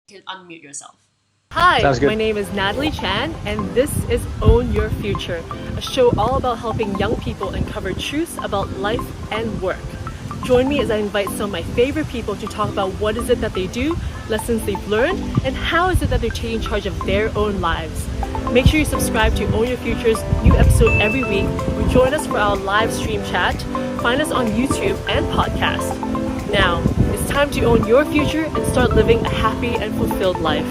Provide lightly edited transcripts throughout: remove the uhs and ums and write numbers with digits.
You can unmute yourself. Hi, my name is Natalie Chan, and this is Own Your Future, a show all about helping young people uncover truths about life and work. Join me as I invite some of my favorite people to talk about what is it that they do, lessons they've learned, and how is it that they're taking charge of their own lives. Make sure you subscribe to Own Your Future's new episode every week, or join us for our live stream chat. Find us on YouTube and podcast. Now, it's time to own your future and start living a happy and fulfilled life.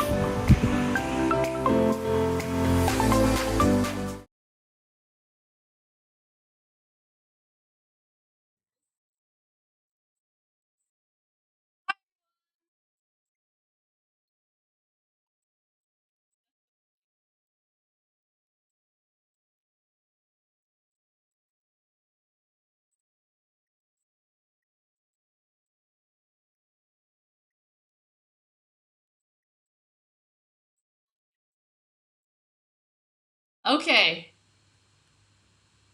Okay,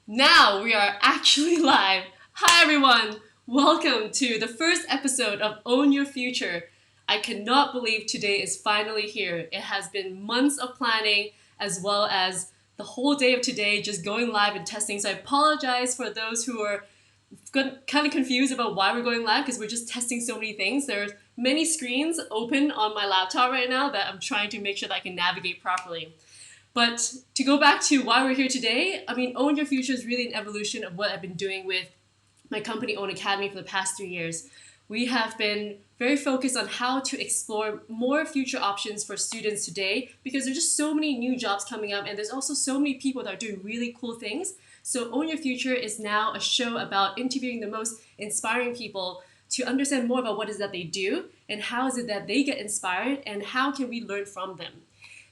now we are actually live. Hi everyone, welcome to the first episode of Own Your Future. I cannot believe today is finally here. It has been months of planning as well as the whole day of today just going live and testing. So I apologize for those who are kind of confused about why we're going live because we're just testing so many things. There's many screens open on my laptop right now that I'm trying to make sure that I can navigate properly. But to go back to why we're here today, Own Your Future is really an evolution of what I've been doing with my company, Own Academy, for the past 3 years. We have been very focused on how to explore more future options for students today because there's just so many new jobs coming up and there's also so many people that are doing really cool things. So Own Your Future is now a show about interviewing the most inspiring people to understand more about what is that they do and how is it that they get inspired and how can we learn from them.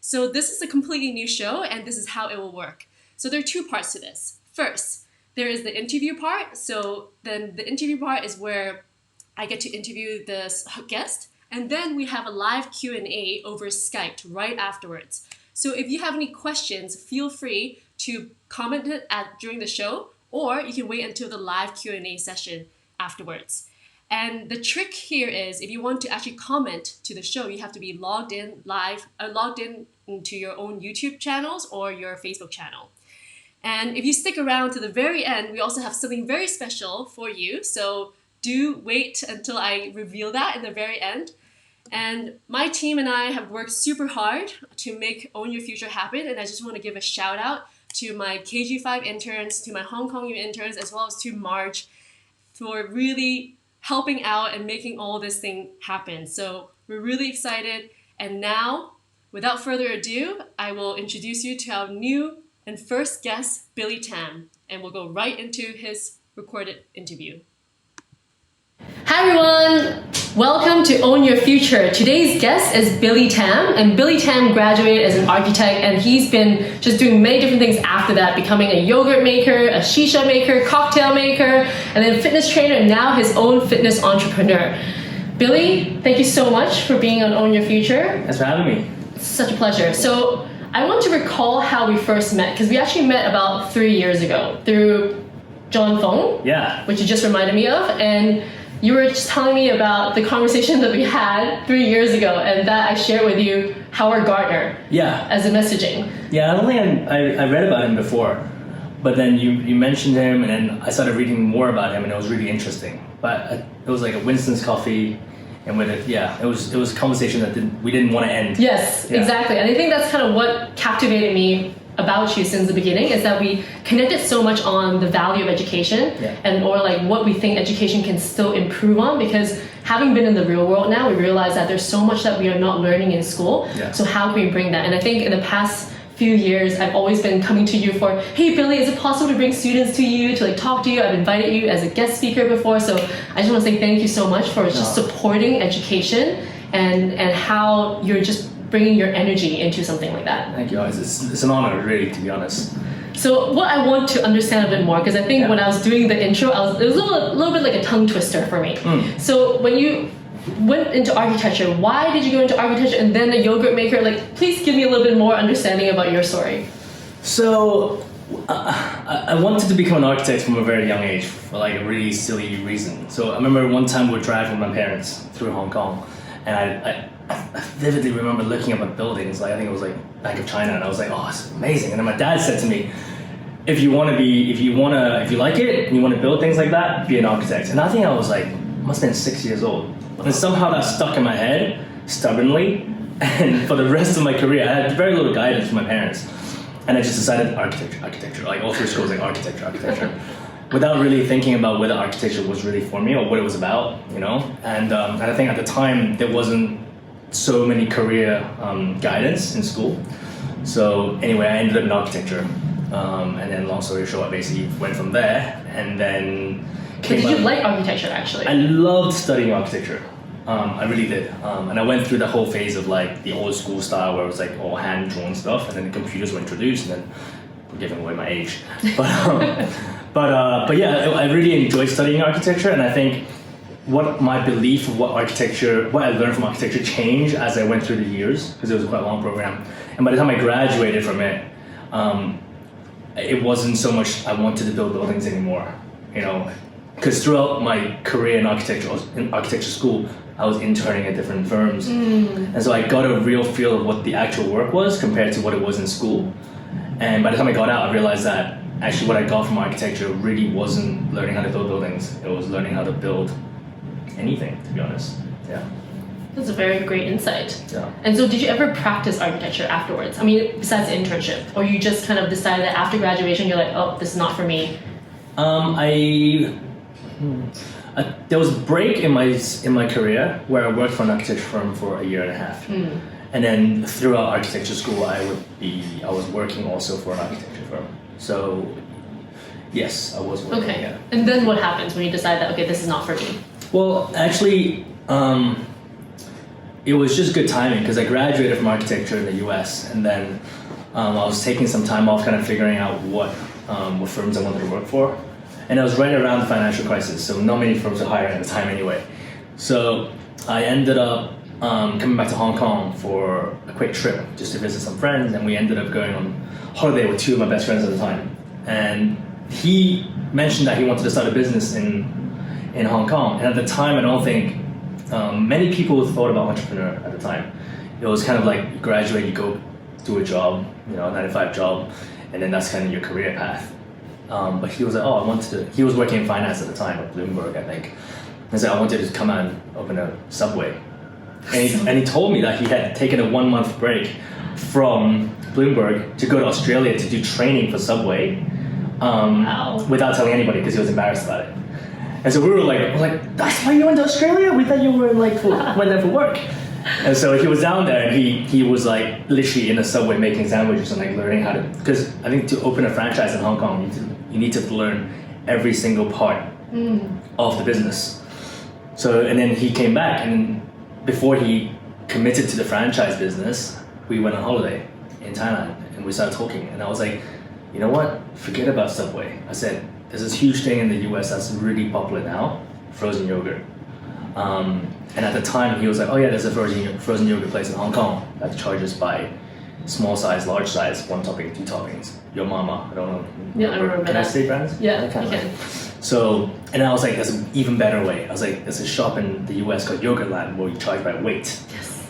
So this is a completely new show and this is how it will work. So there are two parts to this. First, there is the interview part. So then the interview part is where I get to interview the guest, and then we have a live Q&A over Skype right afterwards. So if you have any questions, feel free to comment it during the show, or you can wait until the live Q&A session afterwards. And the trick here is if you want to actually comment to the show, you have to be logged in into your own YouTube channels or your Facebook channel. And if you stick around to the very end, we also have something very special for you. So do wait until I reveal that in the very end. And my team and I have worked super hard to make Own Your Future happen. And I just want to give a shout out to my KG5 interns, to my Hong Kong U interns, as well as to Marge for really helping out and making all this thing happen. So we're really excited. And now, without further ado, I will introduce you to our new and first guest, Billy Tam. And we'll go right into his recorded interview. Hi everyone! Welcome to Own Your Future. Today's guest is Billy Tam, and Billy Tam graduated as an architect, and he's been just doing many different things after that, becoming a yogurt maker, a shisha maker, cocktail maker, and then fitness trainer, and now his own fitness entrepreneur. Billy, thank you so much for being on Own Your Future. Thanks for having me. It's such a pleasure. So I want to recall how we first met, because we actually met about 3 years ago through John Fong, which you just reminded me of, and you were just telling me about the conversation that we had 3 years ago and that I shared with you Howard Gardner as a messaging. Yeah, I don't think I read about him before, but then you mentioned him and then I started reading more about him and it was really interesting. But it was like a Winston's coffee and with it, it was a conversation that we didn't want to end. Yes, exactly. And I think that's kind of what captivated me about you since the beginning is that we connected so much on the value of education and or like what we think education can still improve on, because having been in the real world now, we realize that there's so much that we are not learning in school. So how can we bring that? And I think in the past few years, I've always been coming to you for, hey Billy, is it possible to bring students to you, to like talk to you? I've invited you as a guest speaker before, so I just want to say thank you so much for just supporting education and how you're just bringing your energy into something like that. Thank you. It's an honor, really, to be honest. So what I want to understand a bit more, because I think when I was doing the intro, it was a little bit like a tongue twister for me. So when you went into architecture, why did you go into architecture and then a yogurt maker? Like, please give me a little bit more understanding about your story. So I wanted to become an architect from a very young age for like a really silly reason. So I remember one time we were driving with my parents through Hong Kong And I vividly remember looking at my buildings, like I think it was like Bank of China, and I was like, oh, it's amazing. And then my dad said to me, if you like it and you want to build things like that, be an architect. And I think I was like, must have been 6 years old. And somehow that stuck in my head stubbornly. And for the rest of my career, I had very little guidance from my parents. And I just decided architecture, like all through school, like architecture. Without really thinking about whether architecture was really for me or what it was about, you know? And I think at the time, there wasn't so many career guidance in school. So anyway, I ended up in architecture. And then long story short, I basically went from there and then Did you like architecture actually? I loved studying architecture. I really did. And I went through the whole phase of like the old school style where it was like all hand-drawn stuff, and then the computers were introduced, and then I'm giving away my age. But yeah, I really enjoyed studying architecture, and I think what my belief of what I learned from architecture changed as I went through the years, because it was a quite long program. And by the time I graduated from it, it wasn't so much I wanted to build buildings anymore, you know, because throughout my career in architecture school, I was interning at different firms. And so I got a real feel of what the actual work was compared to what it was in school. And by the time I got out, I realized that actually what I got from architecture really wasn't learning how to build buildings. It was learning how to build anything, to be honest. Yeah. That's a very great insight. Yeah. And so did you ever practice architecture afterwards? I mean, besides the internship? Or you just kind of decided that after graduation, you're like, oh, this is not for me? There was a break in my career where I worked for an architecture firm for a year and a half. And then throughout architecture school, I was working also for an architecture firm. So yes, I was working. Okay. Yeah. And then what happens when you decide that, okay, this is not for me? Well, actually, it was just good timing because I graduated from architecture in the US, and then I was taking some time off kind of figuring out what firms I wanted to work for. And it was right around the financial crisis, so not many firms were hiring at the time anyway. So I ended up coming back to Hong Kong for a quick trip just to visit some friends, and we ended up going on holiday with two of my best friends at the time. And he mentioned that he wanted to start a business in Hong Kong. And at the time, I don't think many people thought about entrepreneur at the time. It was kind of like you graduate, you go do a job, you know, a 9-to-5 job, and then that's kind of your career path. But he was like, he was working in finance at the time at Bloomberg, I think. And so I wanted to come out and open a Subway. And he told me that he had taken a 1-month break from Bloomberg to go to Australia to do training for Subway without telling anybody because he was embarrassed about it. And so we were like, that's why you went to Australia? We thought you were went there for work. And so he was down there, and he was like literally in a Subway making sandwiches and like learning how to, because I think to open a franchise in Hong Kong, you need to learn every single part of the business. So, and then he came back, and before he committed to the franchise business, we went on holiday in Thailand, and we started talking, and I was like, you know what, forget about Subway. I said, there's this huge thing in the US that's really popular now, frozen yogurt. And at the time, he was like, oh yeah, there's a frozen yogurt place in Hong Kong that charges by small size, large size, 1 topping, 2 toppings. Your mama, I don't know. Yeah, I remember Can that. I say brands? Yeah, I can. you can. So, and I was like, there's an even better way. I was like, there's a shop in the US called Yogurtland where you charge by weight. Yes.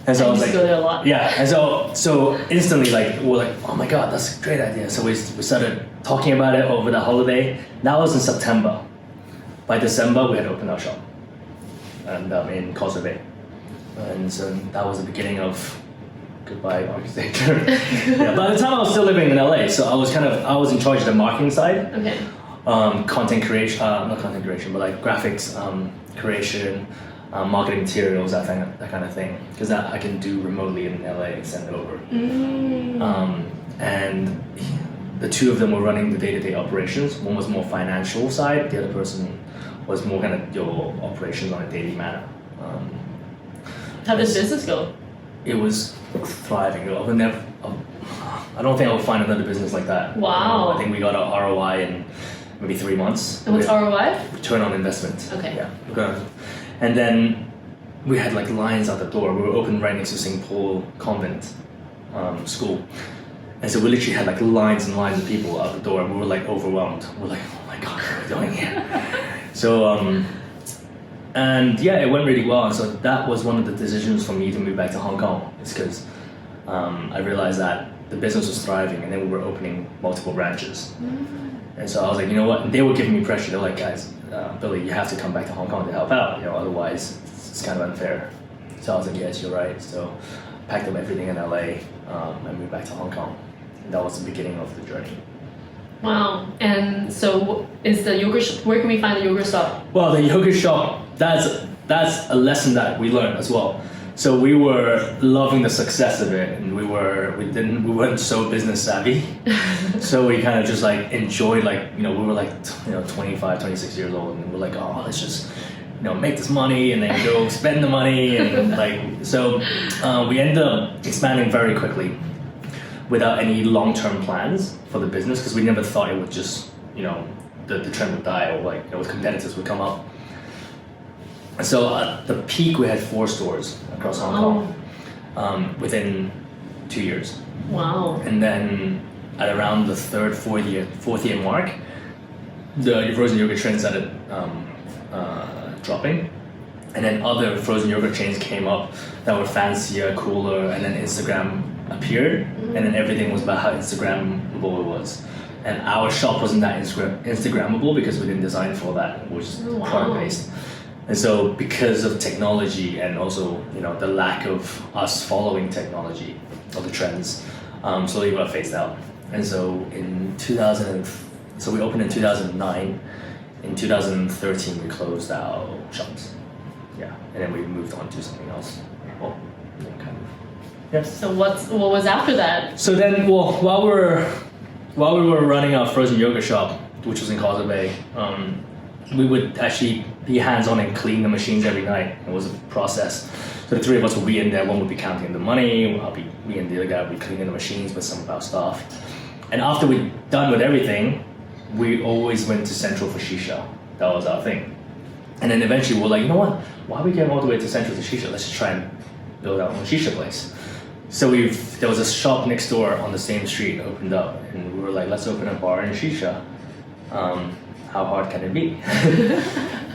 And so I was used like, to go there a lot. yeah, and so instantly, like, we're like, oh my god, that's a great idea. So we started talking about it over the holiday. That was in September. By December, we had opened our shop, and in Causeway Bay. And so that was the beginning of goodbye architecture. Yeah, by the time I was still living in LA, so I was in charge of the marketing side. Okay. Content creation, not content creation, but like graphics creation, marketing materials, that kind of thing, because that I can do remotely in LA and send it over. And the two of them were running the day-to-day operations. One was more financial side, the other person was more kind of your operations on a daily manner. How did business go? It was thriving. I don't think I'll find another business like that. Wow. I think we got our ROI in maybe 3 months. And what's ROI? Return on investment. Okay. Yeah. And then we had like lines out the door. We were open right next to St. Paul Convent school. And so we literally had like lines and lines of people out the door, and we were like overwhelmed. We're like, oh my god, what are we doing here? So And yeah, it went really well. And so that was one of the decisions for me to move back to Hong Kong. It's because I realized that the business was thriving, and then we were opening multiple branches. And so I was like, you know what? And they were giving me pressure. They're like, guys, Billy, you have to come back to Hong Kong to help out. Otherwise it's kind of unfair. So I was like, yes, you're right. So packed up everything in LA and moved back to Hong Kong. And that was the beginning of the journey. Wow. And so is the yogurt where can we find the yogurt shop? Well, the yogurt shop, that's a lesson that we learned as well. So we were loving the success of it, and we weren't so business savvy. So we kind of just like enjoyed, like, we were like 25, 26 years old, and we were like, oh, let's just make this money and then go spend the money, and so we ended up expanding very quickly without any long-term plans for the business, because we never thought it would just the trend would die, or competitors would come up. So at the peak, we had 4 stores across Hong Kong within 2 years. Wow. And then at around the third, fourth year mark, the frozen yogurt trend started dropping. And then other frozen yogurt chains came up that were fancier, cooler, and then Instagram appeared. And then everything was about how Instagrammable it was. And our shop wasn't that Instagrammable because we didn't design for that. It was product-based. And so because of technology and also the lack of us following technology or the trends, slowly got phased out. And so so we opened in 2009. In 2013 we closed our shops. Yeah, and then we moved on to something else. Well, kind of. Yes. So what was after that? So then, while we were running our frozen yogurt shop, which was in Causeway Bay, we would actually be hands-on and clean the machines every night. It was a process. So the 3 of us would be in there. One would be counting the money. Me and the other guy would be cleaning the machines with some of our staff. And after we'd done with everything, we always went to Central for shisha. That was our thing. And then eventually we're like, you know what? Why are we going all the way to Central to shisha? Let's just try and build our own shisha place. So there was a shop next door on the same street opened up, and we were like, let's open a bar in shisha. How hard can it be?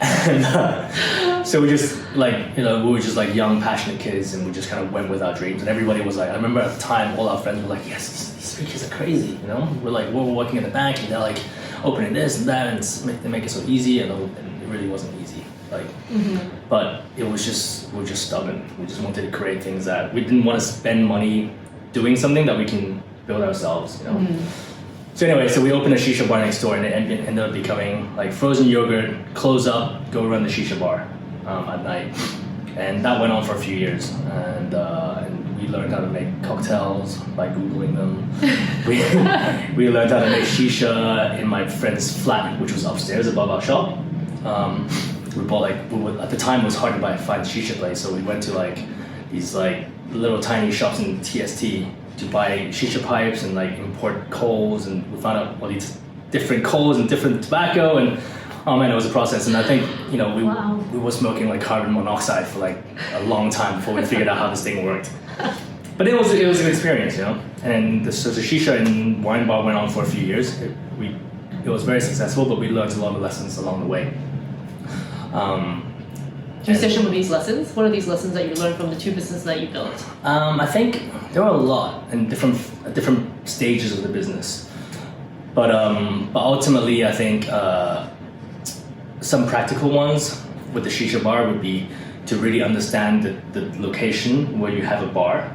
And so we just we were just like young, passionate kids, and we just kind of went with our dreams. And everybody was like, I remember at the time, all our friends were like, yes, these street kids are crazy, We're like, we're working in the bank, and they're like opening this and that, and they make it so easy, and it really wasn't easy. But we're just stubborn. We just wanted to create things that we didn't want to spend money doing something that we can build ourselves, So anyway, so we opened a shisha bar next door, and it ended up becoming like frozen yogurt, close up, go run the shisha bar at night. And that went on for a few years, and we learned how to make cocktails by Googling them. We learned how to make shisha in my friend's flat, which was upstairs above our shop. We bought at the time it was hard to find a shisha place, so we went to these little tiny shops in TST to buy shisha pipes and import coals, and we found out all these different coals and different tobacco, and oh man, it was a process. And I think we were smoking carbon monoxide for a long time before we figured out how this thing worked. But it was an experience, And the shisha and wine bar went on for a few years. It was very successful, but we learned a lot of lessons along the way. Can you share some of these lessons? What are these lessons that you learned from the 2 businesses that you built? I think there were a lot in different stages of the business, but ultimately I think some practical ones with the shisha bar would be to really understand the location where you have a bar.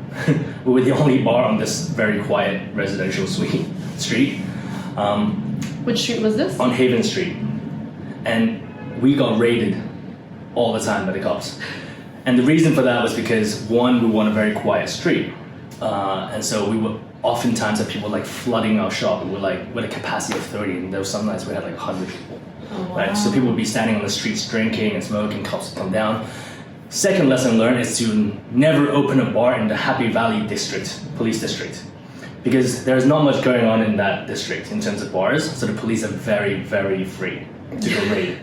We were the only bar on this very quiet residential street. Which street was this? On Haven Street, and we got raided all the time by the cops. And the reason for that was because, one, we were on a very quiet street. And so we would oftentimes have people flooding our shop. We were with a capacity of 30, and there was some nights we had 100 people. Oh, wow. Right? So people would be standing on the streets drinking and smoking, cops would come down. Second lesson learned is to never open a bar in the Happy Valley police district. Because there's not much going on in that district in terms of bars, so the police are very, very free to go raid.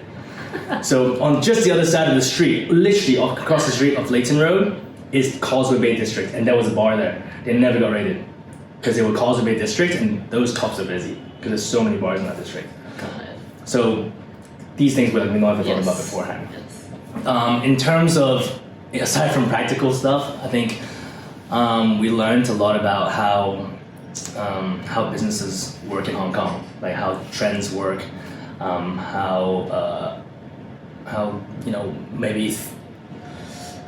So on just the other side of the street, literally across the street of Leighton Road, is Causeway Bay District, and there was a bar there. They never got raided because they were Causeway Bay District, and those cops are busy because there's so many bars in that district. Got it. So these things we never thought about beforehand. Yes. In terms of, aside from practical stuff, I think we learned a lot about how businesses work in Hong Kong, like how trends work, how maybe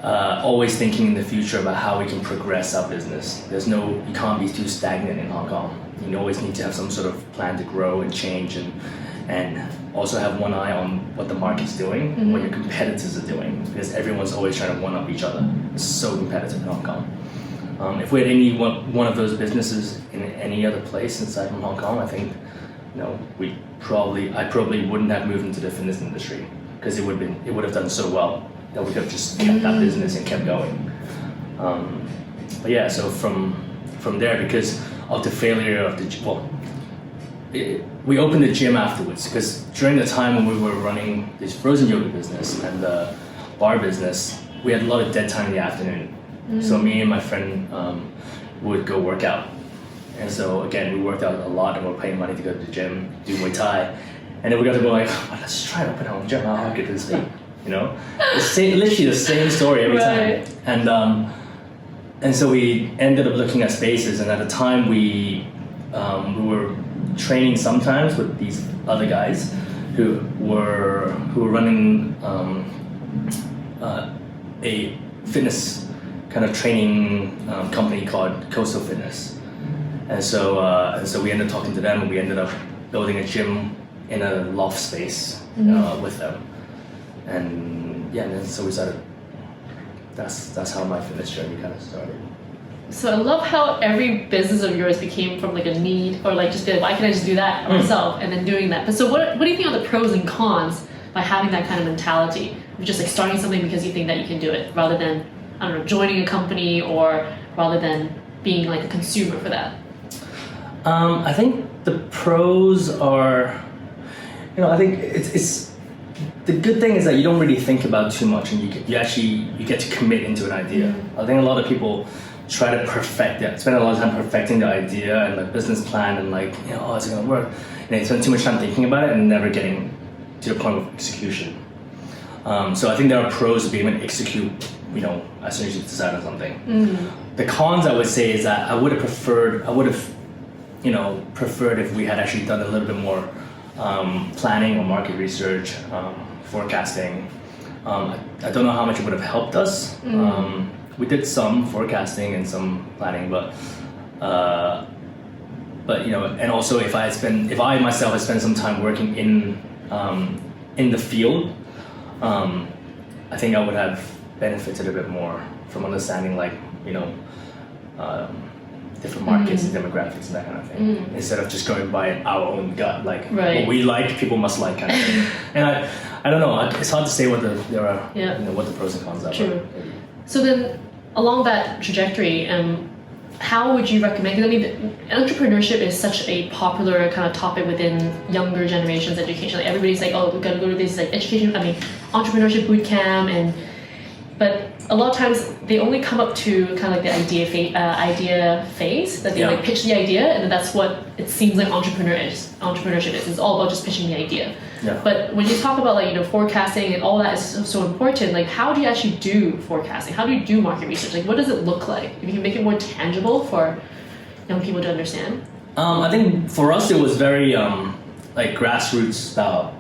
always thinking in the future about how we can progress our business. You can't be too stagnant in Hong Kong. You always need to have some sort of plan to grow and change, and also have one eye on what the market's doing, and what your competitors are doing, because everyone's always trying to one-up each other. It's so competitive in Hong Kong. If we had any one of those businesses in any other place inside from Hong Kong, I think I probably wouldn't have moved into the fitness industry, because it would have done so well that we could have just kept that business and kept going. But yeah, so from there, because of the failure of we opened the gym afterwards, because during the time when we were running this frozen yoga business and the bar business, we had a lot of dead time in the afternoon. So me and my friend would go work out. And so again, we worked out a lot and we were paying money to go to the gym, do Muay Thai. And then we got to go like, let's try to open our own gym, how hard could this be? Literally the same story every time. And so we ended up looking at spaces, and at the time we were training sometimes with these other guys who were running a fitness kind of training company called Coastal Fitness. And so we ended up talking to them, and we ended up building a gym in a loft space with them. And then so we started. That's how my fitness journey kind of started. So I love how every business of yours became from like a need, or like just be like, why can't I just do that myself, and then doing that. But so what do you think are the pros and cons by having that kind of mentality of just like starting something because you think that you can do it, rather than, I don't know, joining a company, or rather than being like a consumer for that? I think the pros are, I think it's the good thing is that you don't really think about too much, and you get to commit into an idea. I think a lot of people try to perfect it, spend a lot of time perfecting the idea and the business plan, and like, is it gonna work? And they spend too much time thinking about it and never getting to the point of execution. So I think there are pros to being able to execute, as soon as you decide on something. The cons, I would say, is that I would have preferred if we had actually done a little bit more planning or market research, forecasting. I don't know how much it would have helped us. We did some forecasting and some planning, but and also if I myself had spent some time working in the field, I think I would have benefited a bit more from understanding different markets and demographics and that kind of thing, instead of just going by our own gut, like what we like, people must like kind of thing. And I don't know. It's hard to say what the pros and cons are. True. So then, along that trajectory, how would you recommend? Because I mean, entrepreneurship is such a popular kind of topic within younger generations' education. Like everybody's like, we gotta go to this like education. I mean, entrepreneurship boot camp, but a lot of times they only come up to kind of like the idea phase that they like pitch the idea, and then that's what it seems like entrepreneurship is. It's all about just pitching the idea. Yeah. But when you talk about forecasting and all that is so important, like how do you actually do forecasting? How do you do market research? Like what does it look like? If you can make it more tangible for young people to understand. I think for us it was very grassroots style.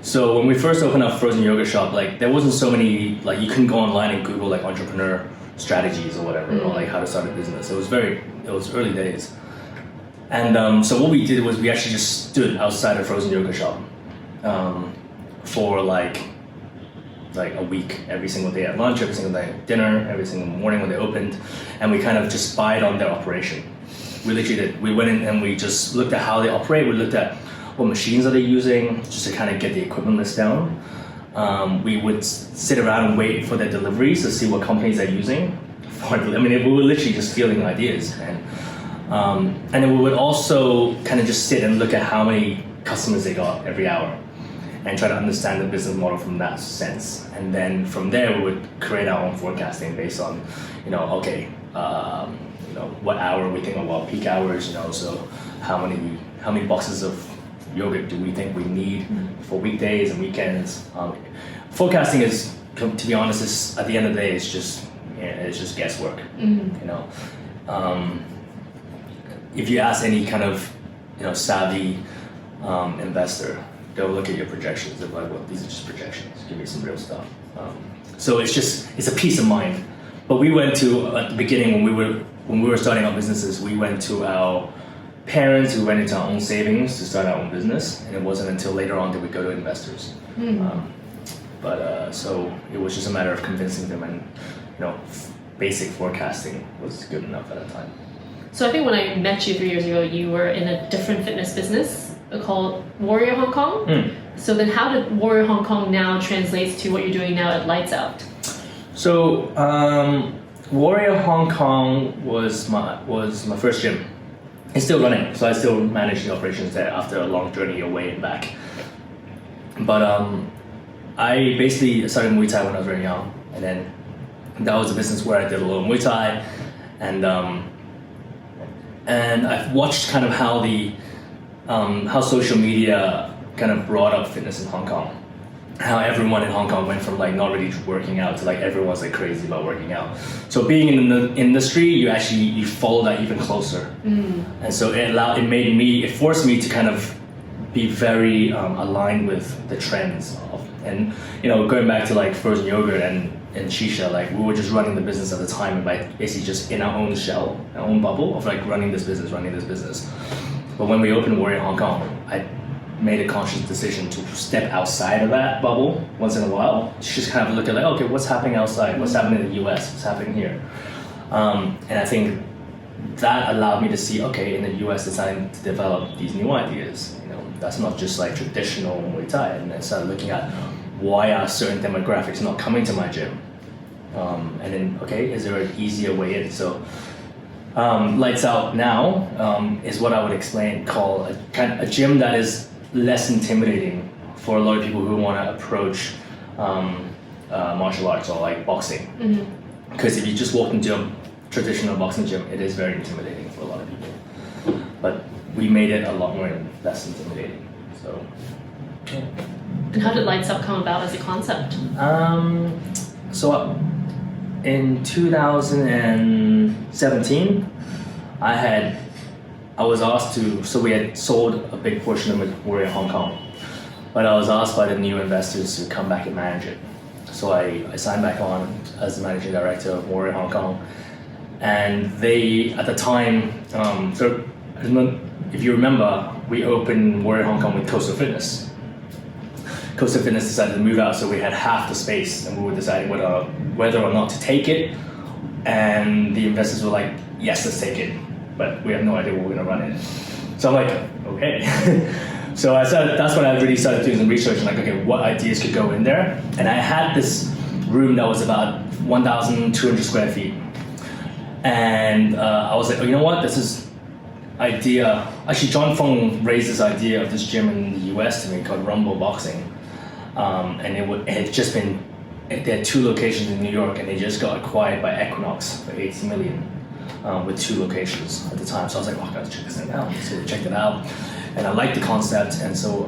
So when we first opened up Frozen Yoga Shop, there wasn't so many, you couldn't go online and Google entrepreneur strategies or whatever, or how to start a business. It was early days. And so what we did was we actually just stood outside of Frozen Yoga Shop for like a week, every single day at lunch, every single day at dinner, every single morning when they opened, and we kind of just spied on their operation. We literally did. We went in and we just looked at how they operate. We looked at what machines are they using, just to kind of get the equipment list down. We would sit around and wait for their deliveries to see what companies they're using. We were literally just fielding ideas, and then we would also kind of just sit and look at how many customers they got every hour, and try to understand the business model from that sense. And then from there, we would create our own forecasting based on, what hour we think about peak hours. So how many boxes of yogurt do we think we need for weekdays and weekends? Forecasting is to be honest, at the end of the day, it's just guesswork. You know, if you ask any kind of savvy investor, they'll look at your projections. They're like, well, these are just projections. Give me some real stuff. So it's a peace of mind. But we went to at the beginning when we were starting our businesses, we went to our parents who went into our own savings to start our own business, and it wasn't until later on that we go to investors. So it was just a matter of convincing them, and basic forecasting was good enough at the time. So I think when I met you 3 years ago, you were in a different fitness business called Warrior Wukong. So then how did Warrior Wukong now translate to what you're doing now at Lights Out? So Warrior Wukong was my first gym. It's still running, so I still manage the operations there after a long journey away and back. But I basically started Muay Thai when I was very young, and then that was a business where I did a little Muay Thai, and I've watched kind of how social media kind of brought up fitness in Hong Kong. How everyone in Hong It went from like not really working out to like everyone's like crazy about working out. So being in the industry, you follow that even closer, and so it forced me to kind of be very aligned with the trends and going back to like frozen yogurt and shisha, like we were just running the business at the time by basically just in our own shell, our own bubble of like running this business. But when we opened Warrior Hong Kong, I made a conscious decision to step outside of that bubble once in a while, just kind of look at like, okay, what's happening outside? What's happening in the US? What's happening here? And I think that allowed me to see, okay, in the US, it's time to develop these new ideas. That's not just like traditional Muay Thai. And I started looking at why are certain demographics not coming to my gym? And then, okay, is there an easier way in? So Lights Out now is what I would call a gym that is less intimidating for a lot of people who want to approach martial arts or like boxing. Because if you just walk into a traditional boxing gym, it is very intimidating for a lot of people. But we made it a lot more less intimidating. So. Yeah. And how did Lights Up come about as a concept? So in 2017, I was asked to, so we had sold a big portion of Warrior Hong Kong, but I was asked by the new investors to come back and manage it. So I signed back on as the managing director of Warrior Hong Kong, and they, at the time, so if you remember, we opened Warrior Hong Kong with Coastal Fitness. Coastal Fitness decided to move out, so we had half the space, and we were deciding whether or not to take it. And the investors were like, "Yes, let's take it," but we have no idea what we're gonna run it. So I'm like, "Okay." So that's when I really started doing some research and like, okay, what ideas could go in there? And I had this room that was about 1,200 square feet, and I was like, "Oh, you know what? This is idea." Actually, John Fong raised this idea of this gym in the US to me called Rumble Boxing. And it had just been, they had 2 locations in New York, and they just got acquired by Equinox for $80 million with 2 locations at the time. So I was like, oh, I gotta check this thing out. So we checked it out, and I liked the concept, and so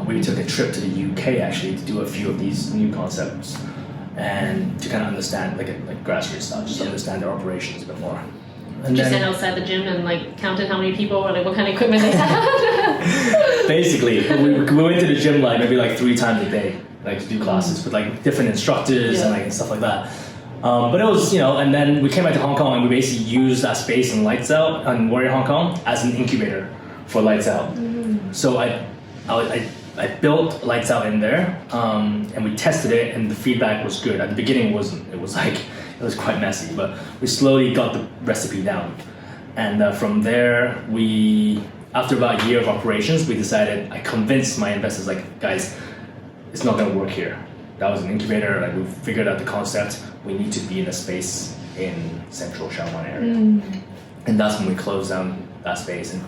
we took a trip to the UK actually to do a few of these new concepts and to kind of understand, like grassroots stuff, just understand their operations a bit more. And you stand outside the gym and like counted how many people or like what kind of equipment they had? Basically, we went to the gym like maybe like 3 times a day, like to do classes with like different instructors and like stuff like that. But it was, and then we came back to Hong Kong and we basically used that space in Lights Out and Warrior Hong Kong as an incubator for Lights Out. So I built Lights Out in there, and we tested it, and the feedback was good. At the beginning, it wasn't. It was quite messy, but we slowly got the recipe down. And from there, after about a year of operations, I convinced my investors, like, guys, it's not gonna work here. That was an incubator, like we figured out the concept. We need to be in a space in central Shaoman area. And that's when we closed down that space and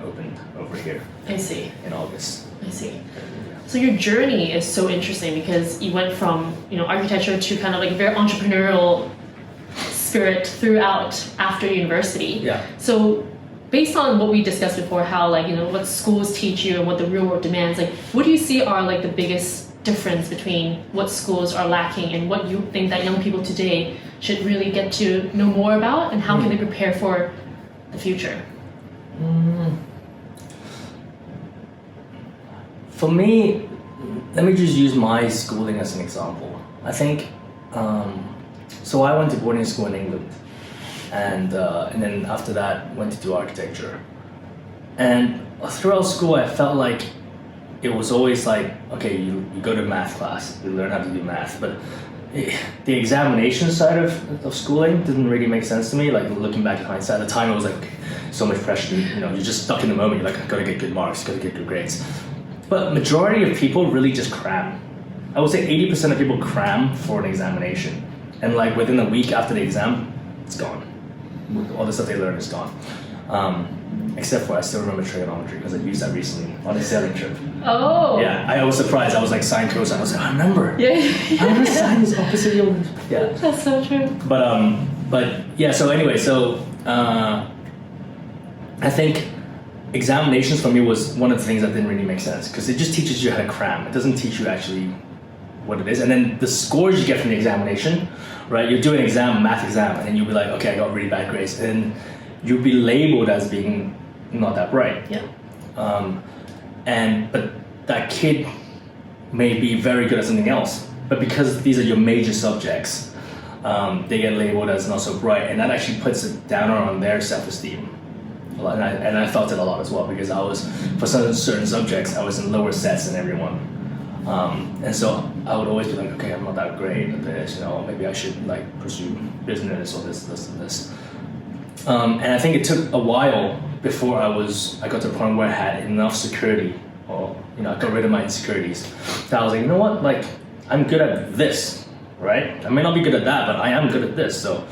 opened over here. I see. In August. I see. So your journey is so interesting because you went from architecture to kind of like a very entrepreneurial spirit throughout after university. Yeah. So based on what we discussed before, how what schools teach you and what the real world demands, like what do you see are like the biggest difference between what schools are lacking and what you think that young people today should really get to know more about, and how can they prepare for the future? For me, let me just use my schooling as an example. I think, so I went to boarding school in England, and then after that went to do architecture. And throughout school, I felt like it was always like, okay, you go to math class, you learn how to do math, but the examination side of schooling didn't really make sense to me. Like looking back in hindsight, at the time it was like, okay, so much pressure, you're just stuck in the moment, you're like, gotta get good marks, gotta get good grades. But majority of people really just cram. I would say 80% of people cram for an examination. And like within a week after the exam, it's gone. All the stuff they learned is gone. Except for, I still remember trigonometry because I used that recently on a sailing trip. Oh. Yeah, I was surprised. I was like sine cosine. I was like, I remember. Yeah. I remember sine is opposite the other. Yeah. That's so true. But yeah. So anyway, I think examinations for me was one of the things that didn't really make sense because it just teaches you how to cram. It doesn't teach you actually what it is. And then the scores you get from the examination, right? You do an exam, math exam, and then you'll be like, okay, I got really bad grades, and you'll be labeled as being not that bright. Yeah. But that kid may be very good at something else, but because these are your major subjects, they get labeled as not so bright, and that actually puts a downer on their self-esteem. And I felt it a lot as well because I was, for certain subjects, I was in lower sets than everyone. And so I would always be like, okay, I'm not that great at this, maybe I should like pursue business or this. And I think it took a while before I got to a point where I had enough security, or I got rid of my insecurities. That I was like, you know what, like I'm good at this, right? I may not be good at that, but I am good at this. So,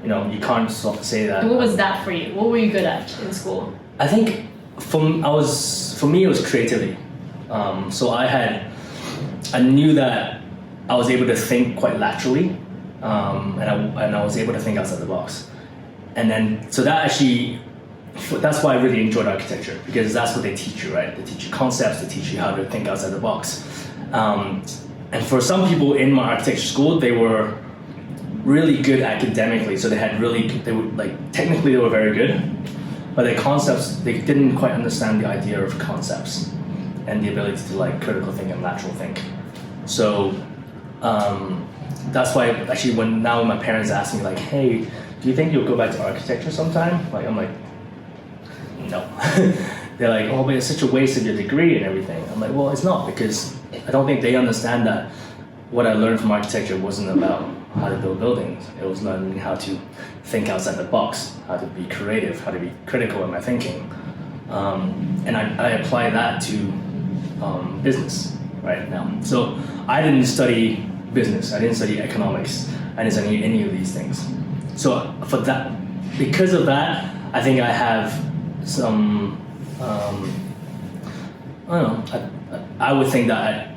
you can't say that. And what was that for you? What were you good at in school? I think for me it was creativity. So I knew that I was able to think quite laterally, and I was able to think outside the box. And then, so that's why I really enjoyed architecture, because that's what they teach you, right? They teach you concepts, they teach you how to think outside the box. And for some people in my architecture school, they were really good academically, so technically they were very good, but their concepts, they didn't quite understand the idea of concepts and the ability to like critical think and lateral think. So that's why actually when my parents ask me like, hey, do you think you'll go back to architecture sometime? Like, I'm like, no. They're like, oh, but it's such a waste of your degree and everything. I'm like, well, it's not, because I don't think they understand that what I learned from architecture wasn't about how to build buildings. It was learning how to think outside the box, how to be creative, how to be critical in my thinking. And I apply that to business right now. So I didn't study business, I didn't study economics, I didn't study any of these things. So because of that, I think I have some, I don't know, I would think that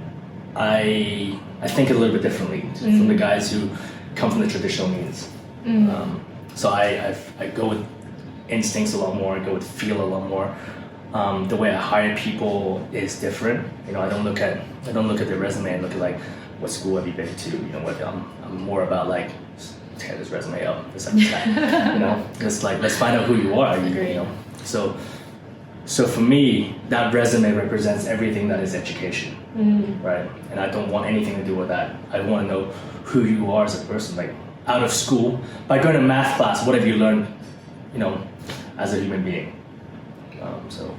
I think a little bit differently from the guys who come from the traditional means. So I go with instincts a lot more, I go with feel a lot more. The way I hire people is different. I don't look at their resume and look at like what school have you been to. I'm more about like, tear this resume up, this and that. Just like, let's find out who you are. So for me, that resume represents everything that is education, right? And I don't want anything to do with that. I want to know who you are as a person. Like out of school, by going to math class, what have you learned, as a human being? So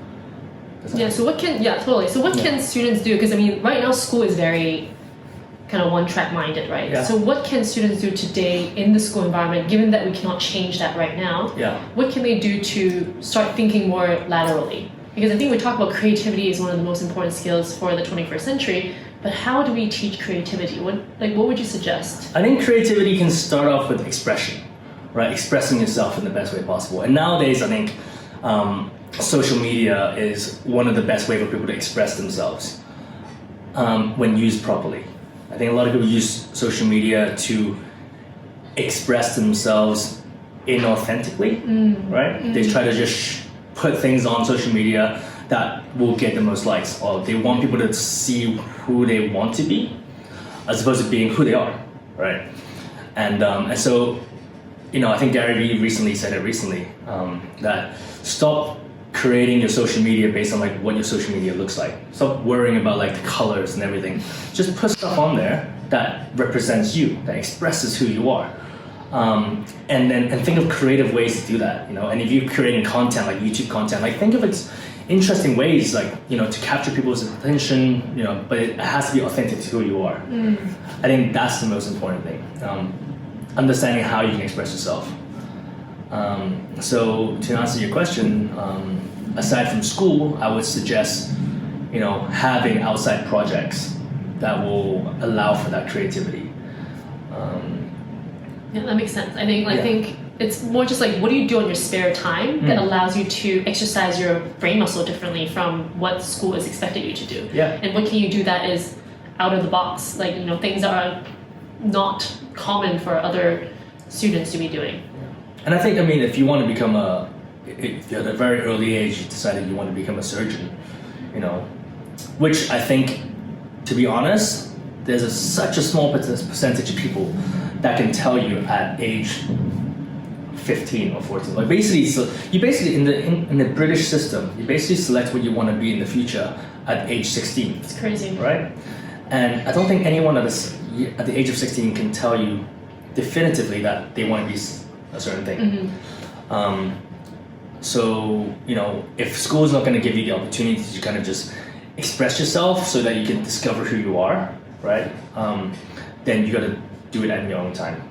what can students do? Because right now school is very kind of one-track minded, right? Yeah. So what can students do today in the school environment, given that we cannot change that right now? Yeah. What can they do to start thinking more laterally? Because I think we talk about creativity is one of the most important skills for the 21st century, but how do we teach creativity? What would you suggest? I think creativity can start off with expression, right? Expressing yourself in the best way possible. And nowadays, I think social media is one of the best ways for people to express themselves when used properly. I think a lot of people use social media to express themselves inauthentically, right? They try to just put things on social media that will get the most likes, or they want people to see who they want to be, as opposed to being who they are, right? And so, I think Gary Vee recently said that stop creating your social media based on like what your social media looks like. Stop worrying about like the colors and everything. Just put stuff on there that represents you, that expresses who you are. And think of creative ways to do that, and if you're creating content like YouTube content, like think of its interesting ways, like to capture people's attention, but it has to be authentic to who you are. I think that's the most important thing, understanding how you can express yourself. So to answer your question, aside from school, I would suggest having outside projects that will allow for that creativity. Yeah, that makes sense. I think it's more just like, what do you do on your spare time that allows you to exercise your brain muscle differently from what school is expecting you to do? Yeah. And what can you do that is out of the box, like things that are not common for other students to be doing. And I think, if you want to become if at a very early age you decided you want to become a surgeon, which I think, to be honest, there's such a small percentage of people that can tell you at age 15 or 14. Like you basically in the British system, you basically select what you want to be in the future at age 16. It's crazy, right? And I don't think anyone at the age of 16 can tell you definitively that they want to be a certain thing. So if school is not going to give you the opportunity to kind of just express yourself so that you can discover who you are, right? Then you got to do it at your own time.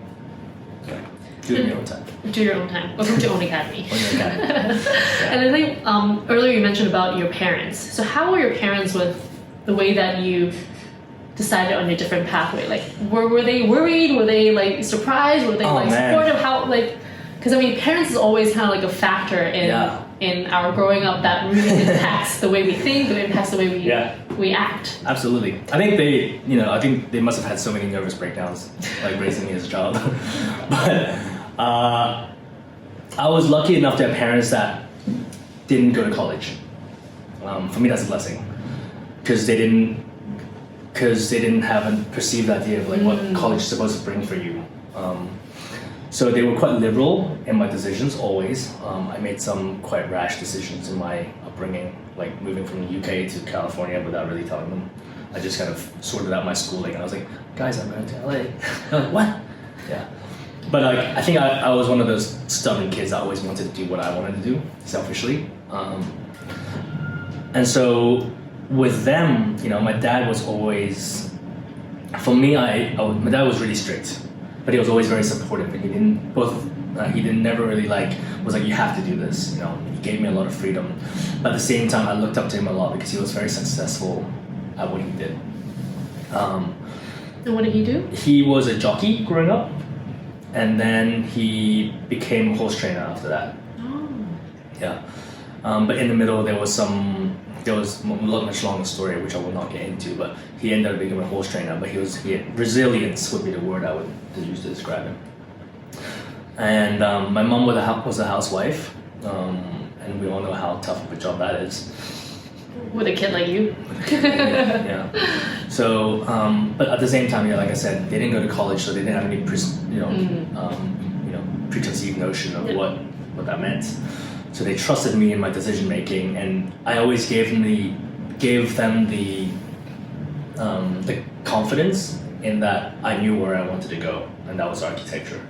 Yeah. Do it in your own time. Do your own time. Welcome to Own Academy. Own your academy. Yeah. And I think earlier you mentioned about your parents. So how were your parents with the way that you decided on your different pathway? Like, were they worried? Were they like surprised? Were they supportive? How because parents is always kind of like a factor in our growing up that really impacts the way we think, that impacts the way we act. Absolutely. I think they must have had so many nervous breakdowns, like raising me as a child. But I was lucky enough to have parents that didn't go to college. For me, that's a blessing, because they didn't have a perceived idea of like what college is supposed to bring for you. So they were quite liberal in my decisions always. I made some quite rash decisions in my upbringing, like moving from the UK to California without really telling them. I just kind of sorted out my schooling, and I was like, guys, I'm going to LA. They're like, what? Yeah. But I think I was one of those stubborn kids that always wanted to do what I wanted to do, selfishly. And so with them, my dad was always, for me, my dad was really strict. But he was always very supportive, and he never really was like, you have to do this. He gave me a lot of freedom. But at the same time, I looked up to him a lot because he was very successful at what he did. And what did he do? He was a jockey growing up, and then he became a horse trainer after that. Oh. Yeah. But in the middle, there was a much longer story, which I will not get into, but he ended up becoming a horse trainer, but resilience would be the word I would use to describe him. And my mom was a housewife, and we all know how tough of a job that is. With a kid like you? Yeah. So, but at the same time, like I said, they didn't go to college, so they didn't have any preconceived notion of what that meant. So they trusted me in my decision making, and I always gave them the confidence in that I knew where I wanted to go, and that was architecture.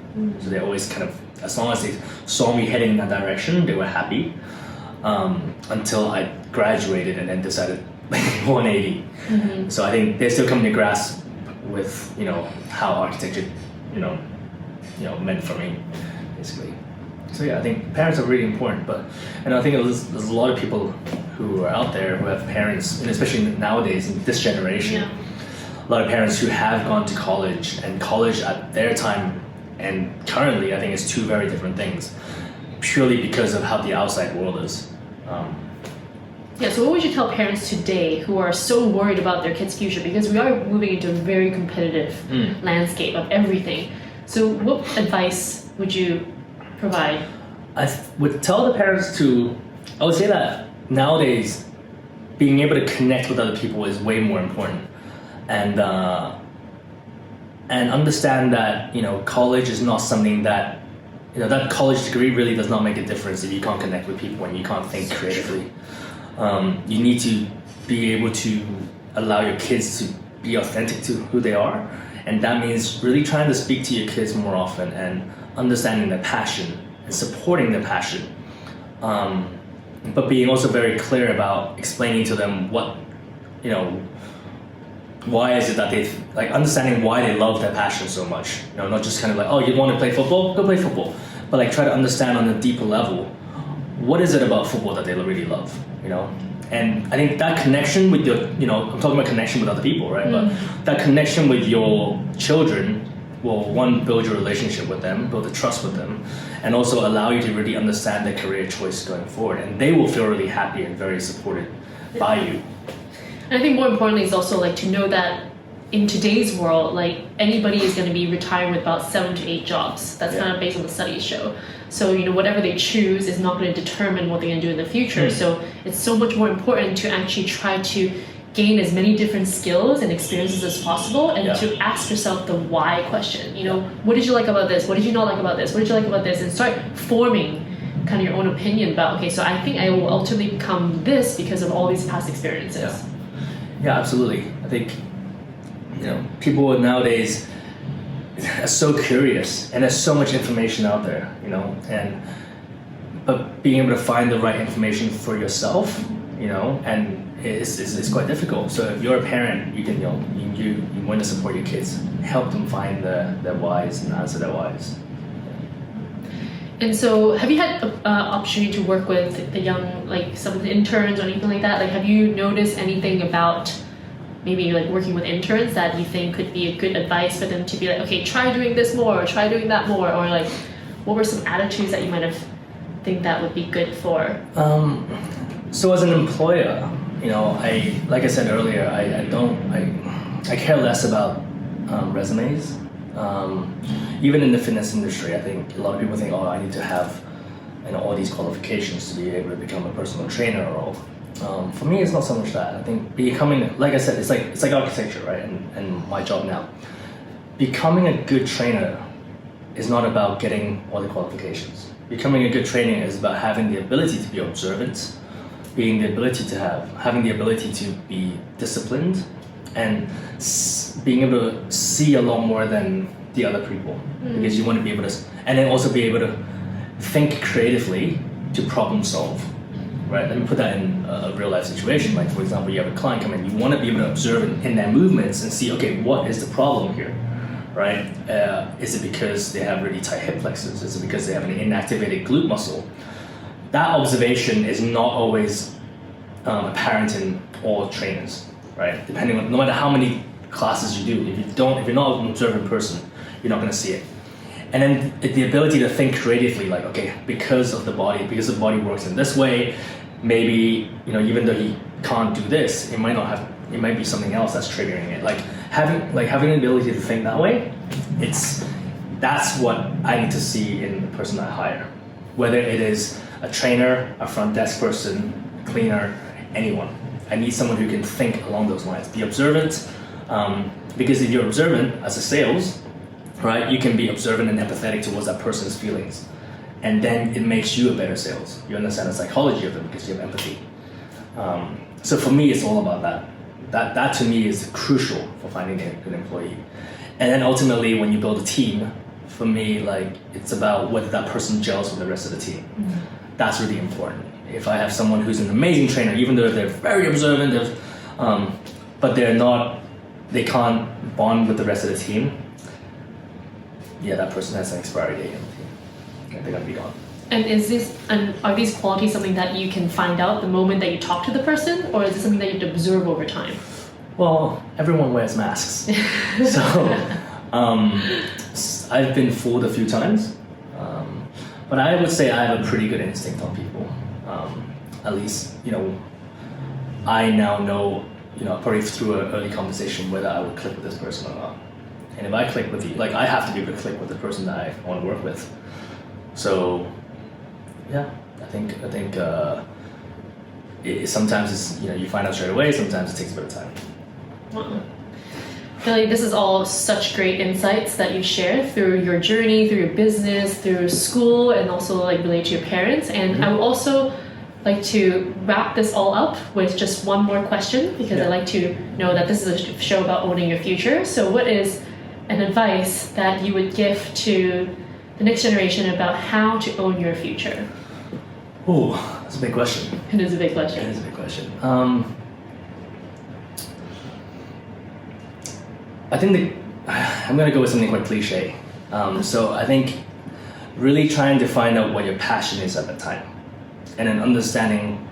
So they always kind of, as long as they saw me heading in that direction, they were happy, until I graduated and then decided 180. So I think they're still coming to grasp with how architecture meant for me, basically. So yeah, I think parents are really important, and I think there's a lot of people who are out there who have parents, and especially nowadays in this generation, a lot of parents who have gone to college, and college at their time and currently I think is two very different things, purely because of how the outside world is. So what would you tell parents today who are so worried about their kids' future, because we are moving into a very competitive landscape of everything. So what advice would you provide? I would tell the parents I would say that nowadays being able to connect with other people is way more important, and understand that college is not something that that college degree really does not make a difference if you can't connect with people and you can't think creatively. You need to be able to allow your kids to be authentic to who they are, and that means really trying to speak to your kids more often and understanding their passion and supporting their passion, but being also very clear about explaining to them what why is it that they understanding why they love their passion so much. Not just kind of like, oh, you want to play football, go play football, but try to understand on a deeper level, what is it about football that they really love, And I think that connection with your, I'm talking about connection with other people, right? But that connection with your children will, one, build your relationship with them, build the trust with them, and also allow you to really understand their career choice going forward. And they will feel really happy and very supported by you. And I think more importantly is also to know that in today's world, anybody is going to be retiring with about 7 to 8 jobs. That's kind of based on the studies show. So, whatever they choose is not going to determine what they're going to do in the future. So it's so much more important to actually try to gain as many different skills and experiences as possible, and to ask yourself the why question. What did you like about this? What did you not like about this? What did you like about this? And start forming kind of your own opinion about, okay, so I think I will ultimately become this because of all these past experiences. Yeah, absolutely. I think people nowadays are so curious, and there's so much information out there, but being able to find the right information for yourself, and it's quite difficult. So if you're a parent, you can you want to support your kids, help them find their whys and answer their whys. And so, have you had opportunity to work with the young, some of the interns or anything like that? Have you noticed anything about maybe working with interns that you think could be a good advice for them to be okay, try doing this more, or try doing that more, or what were some attitudes that you might have think that would be good for? So as an employer, like I said earlier, I care less about resumes. Even in the fitness industry, I think a lot of people think, oh, I need to have all these qualifications to be able to become a personal trainer. Or for me, it's not so much that. I think becoming, like I said, it's like architecture, right? And my job now, becoming a good trainer is not about getting all the qualifications. Becoming a good trainer is about having the ability to be observant, having the ability to be disciplined, and being able to see a lot more than the other people, because you want to be able to, and then also be able to think creatively to problem solve, right? Let me put that in a real life situation. For example, you have a client come in, you want to be able to observe in their movements and see, okay, what is the problem here, right? Is it because they have really tight hip flexors? Is it because they have an inactivated glute muscle? That observation is not always apparent in all trainers, right? Depending on, no matter how many classes you do, if you're not an observant person, you're not going to see it. And then the ability to think creatively, okay, because the body works in this way, maybe even though he can't do this, it might be something else that's triggering it. Having the ability to think that way, that's what I need to see in the person I hire, whether it is a trainer, a front desk person, a cleaner, anyone. I need someone who can think along those lines, be observant, because if you're observant as a sales, right, you can be observant and empathetic towards that person's feelings, and then it makes you a better sales. You understand the psychology of it because you have empathy. So for me, it's all about that. That to me is crucial for finding a good employee. And then ultimately, when you build a team, for me, it's about whether that person gels with the rest of the team. That's really important. If I have someone who's an amazing trainer, even though they're very observant, but they can't bond with the rest of the team, that person has an expiry date on the team. They're gonna be gone. And are these qualities something that you can find out the moment that you talk to the person, or is it something that you have to observe over time? Well, everyone wears masks, so I've been fooled a few times, but I would say I have a pretty good instinct on people. At least, I now know, probably through an early conversation, whether I would click with this person or not. And if I click with you, I have to be able to click with the person that I want to work with. So, yeah, I think sometimes it's, you find out straight away. Sometimes it takes a bit of time. Wow. I feel like this is all such great insights that you share through your journey, through your business, through school, and also like relate to your parents. And I would also like to wrap this all up with just one more question, because I like to know that this is a show about owning your future. So what is an advice that you would give to the next generation about how to own your future? Oh, that's a big question. It is a big question. It is a big question. I think I'm gonna go with something quite cliche. So I think really trying to find out what your passion is at the time, and then understanding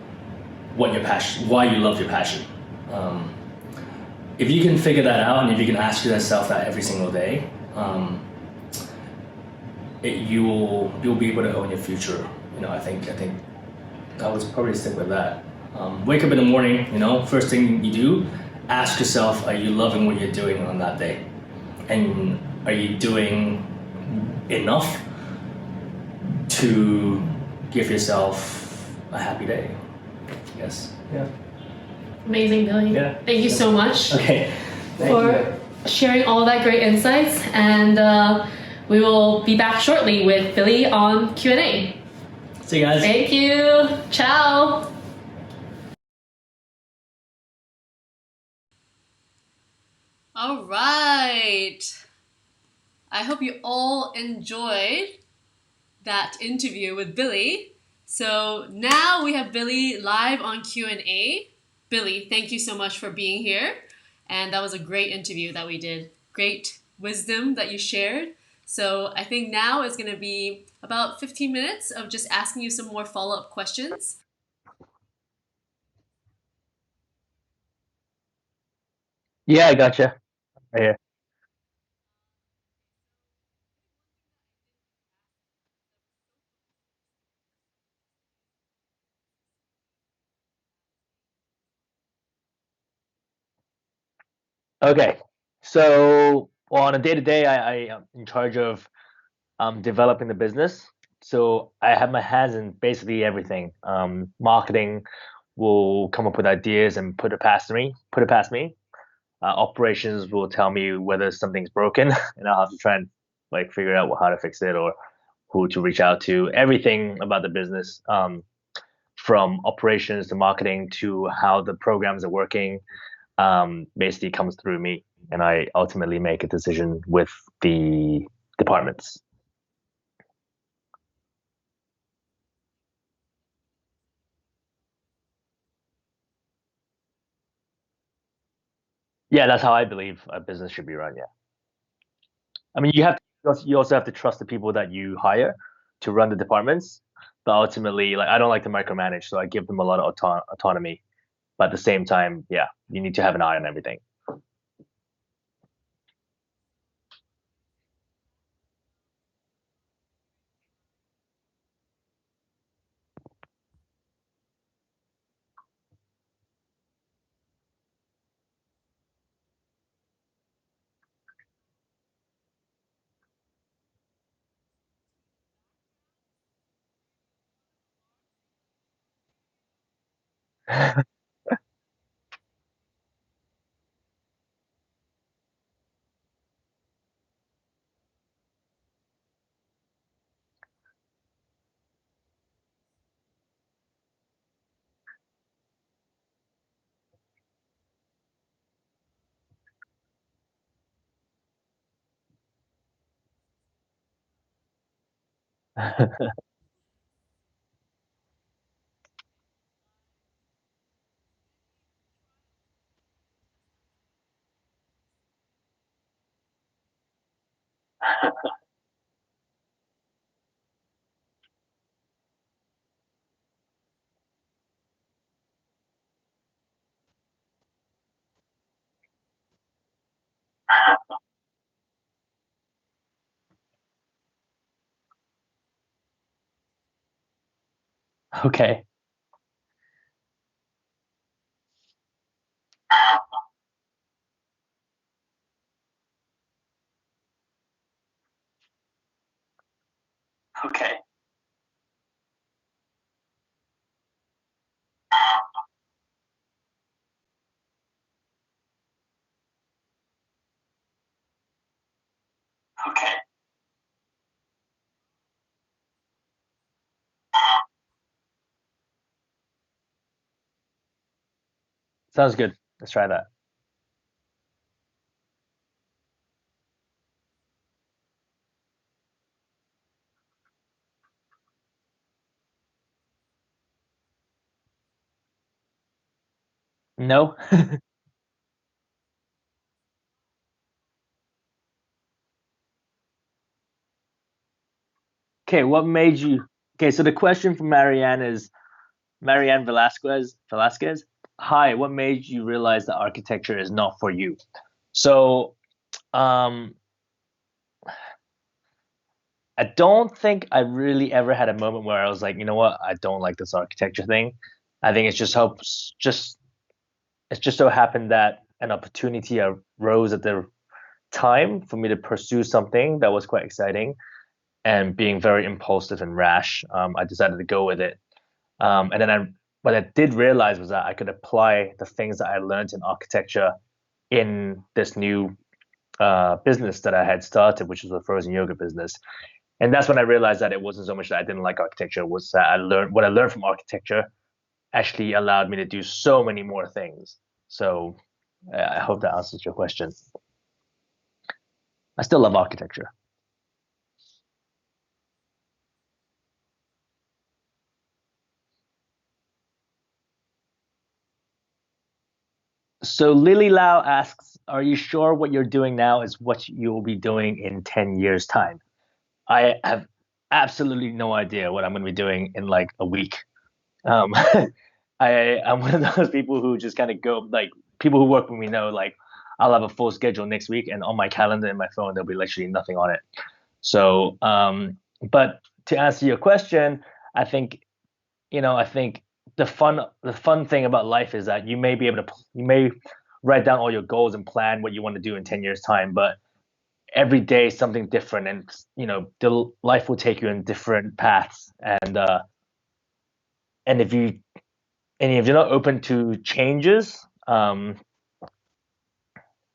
what your passion, why you love your passion. If you can figure that out, and if you can ask yourself that every single day, you'll be able to own your future. I think I would probably stick with that. Wake up in the morning, first thing you do, ask yourself, are you loving what you're doing on that day? And are you doing enough to give yourself a happy day? Yes. Yeah. Amazing, Billy. Yeah. Thank you so much Okay. for sharing all that great insights. And we will be back shortly with Billy on Q&A. See you guys. Thank you. Ciao. All right. I hope you all enjoyed that interview with Billy. So now we have Billy live on Q&A. Billy, thank you so much for being here. And that was a great interview that we did. Great wisdom that you shared. So I think now is going to be about 15 minutes of just asking you some more follow-up questions. Yeah, I gotcha. Right here. Okay. So, well, on a day to day, I am in charge of developing the business. So I have my hands in basically everything. Marketing will come up with ideas and put it past me. Put it past me. Operations will tell me whether something's broken, and I'll have to try and like figure out how to fix it or who to reach out to. Everything about the business, from operations to marketing to how the programs are working, basically comes through me, and I ultimately make a decision with the departments. Yeah, that's how I believe a business should be run. Yeah, I mean, you also have to trust the people that you hire to run the departments, but ultimately, like I don't like to micromanage, so I give them a lot of autonomy. But at the same time, yeah, you need to have an eye on everything. Okay. Okay. Sounds good. Let's try that. No. Okay, what made you? Okay, so the question from Marianne is Marianne Velasquez. Velasquez. Hi, what made you realize that architecture is not for you? So, um, I don't think I really ever had a moment where I was like, you know what, I don't like this architecture thing. I think it's just helps. Just It just so happened that an opportunity arose at the time for me to pursue something that was quite exciting, and being very impulsive and rash, I decided to go with it. And then what I did realize was that I could apply the things that I learned in architecture in this new business that I had started, which was a frozen yogurt business. And that's when I realized that it wasn't so much that I didn't like architecture, was that I learned what I learned from architecture actually allowed me to do so many more things. So I hope that answers your question. I still love architecture. So Lily Lau asks, "Are you sure what you're doing now is what you will be doing in 10 years' time?" I have absolutely no idea what I'm going to be doing in like a week. Um, I'm one of those people who just kind of go, like, people who work with me know, like, I'll have a full schedule next week, and on my calendar in my phone there'll be literally nothing on it. So, but to answer your question, I think I think the fun thing about life is that you may write down all your goals and plan what you want to do in 10 years time, but every day is something different, and the life will take you in different paths, and if you're not open to changes,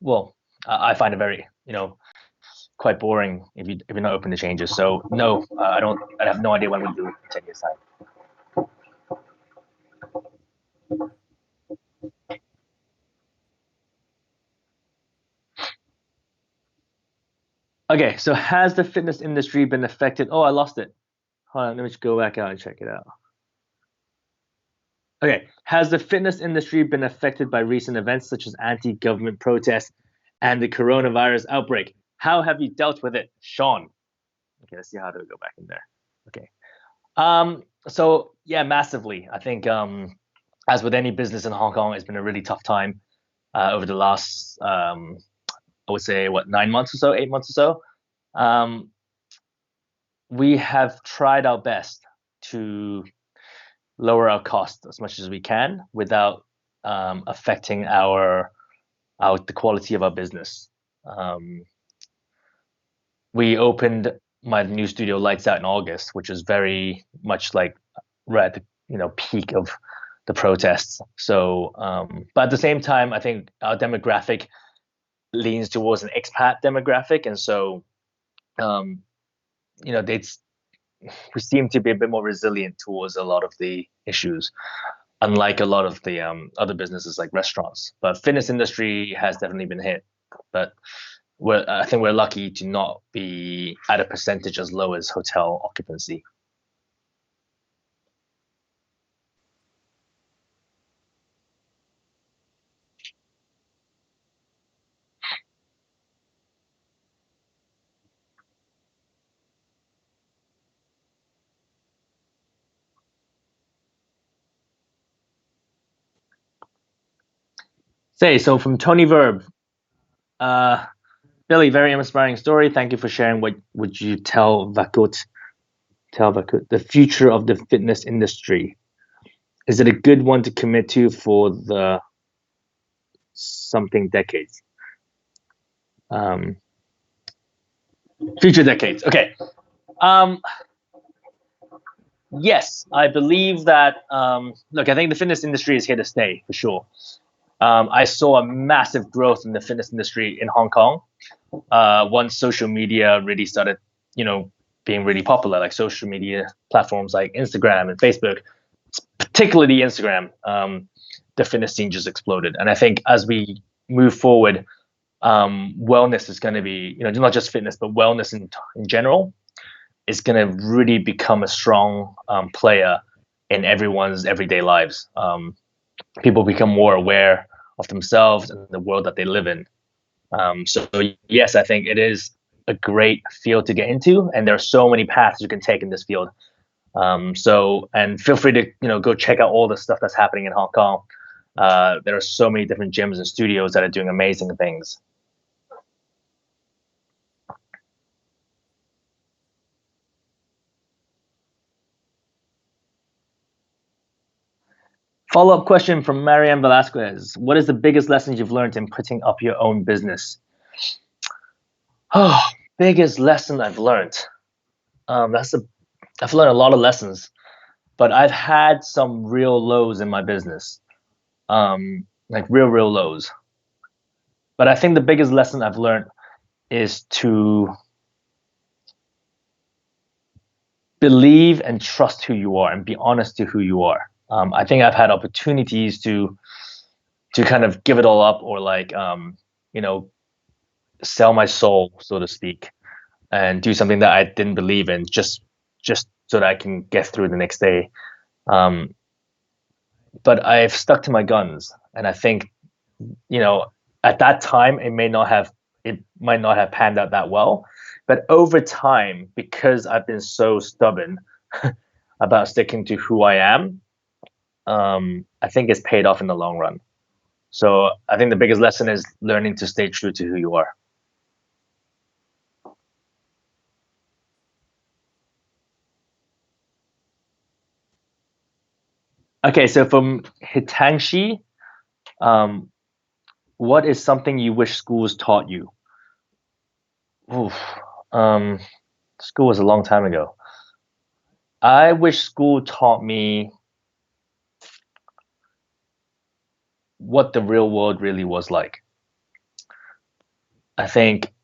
well, I find it very quite boring if you're not open to changes. So no, I have no idea what I'm going to do in 10 years time. Okay, so has the fitness industry been affected? Oh, I lost it. Hold on, let me just go back out and check it out. Okay, has the fitness industry been affected by recent events such as anti-government protests and the coronavirus outbreak? How have you dealt with it, Sean? Okay, let's see how to go back in there. Okay. So yeah, massively. I think as with any business in Hong Kong, it's been a really tough time over the last I would say 9 months or so, 8 months or so. We have tried our best to lower our costs as much as we can without affecting the quality of our business. We opened my new studio Lights Out in August, which is very much like right at the peak of the protests. So, but at the same time, I think our demographic leans towards an expat demographic, and so we seem to be a bit more resilient towards a lot of the issues, unlike a lot of the other businesses like restaurants. But fitness industry has definitely been hit. But I think we're lucky to not be at a percentage as low as hotel occupancy. So from Tony Verb, uh, Billy, very inspiring story. Thank you for sharing. What would you tell Vakut? Tell Vakut the future of the fitness industry. Is it a good one to commit to for the something decades? Um, Future decades. Okay. Um, yes, I believe that. Look, I think the fitness industry is here to stay for sure. I saw a massive growth in the fitness industry in Hong Kong once social media really started, being really popular, like social media platforms like Instagram and Facebook, particularly Instagram. the fitness scene just exploded. And I think as we move forward, wellness is going to be, not just fitness, but wellness in general is going to really become a strong player in everyone's everyday lives. People become more aware of themselves and the world that they live in. So yes, I think it is a great field to get into, and there are so many paths you can take in this field. And feel free to go check out all the stuff that's happening in Hong Kong. There are so many different gyms and studios that are doing amazing things. Follow-up question from Marianne Velasquez. What is the biggest lesson you've learned in putting up your own business? Oh, biggest lesson I've learned. I've learned a lot of lessons, but I've had some real lows in my business. Like real lows. But I think the biggest lesson I've learned is to believe and trust who you are and be honest to who you are. I think I've had opportunities to kind of give it all up, or sell my soul, so to speak, and do something that I didn't believe in just so that I can get through the next day. But I've stuck to my guns, and I think, at that time it might not have panned out that well, but over time, because I've been so stubborn about sticking to who I am, I think it's paid off in the long run. So I think the biggest lesson is learning to stay true to who you are. Okay, so from Hitangshi, what is something you wish schools taught you? Oof, school was a long time ago. I wish school taught me what the real world really was like. I think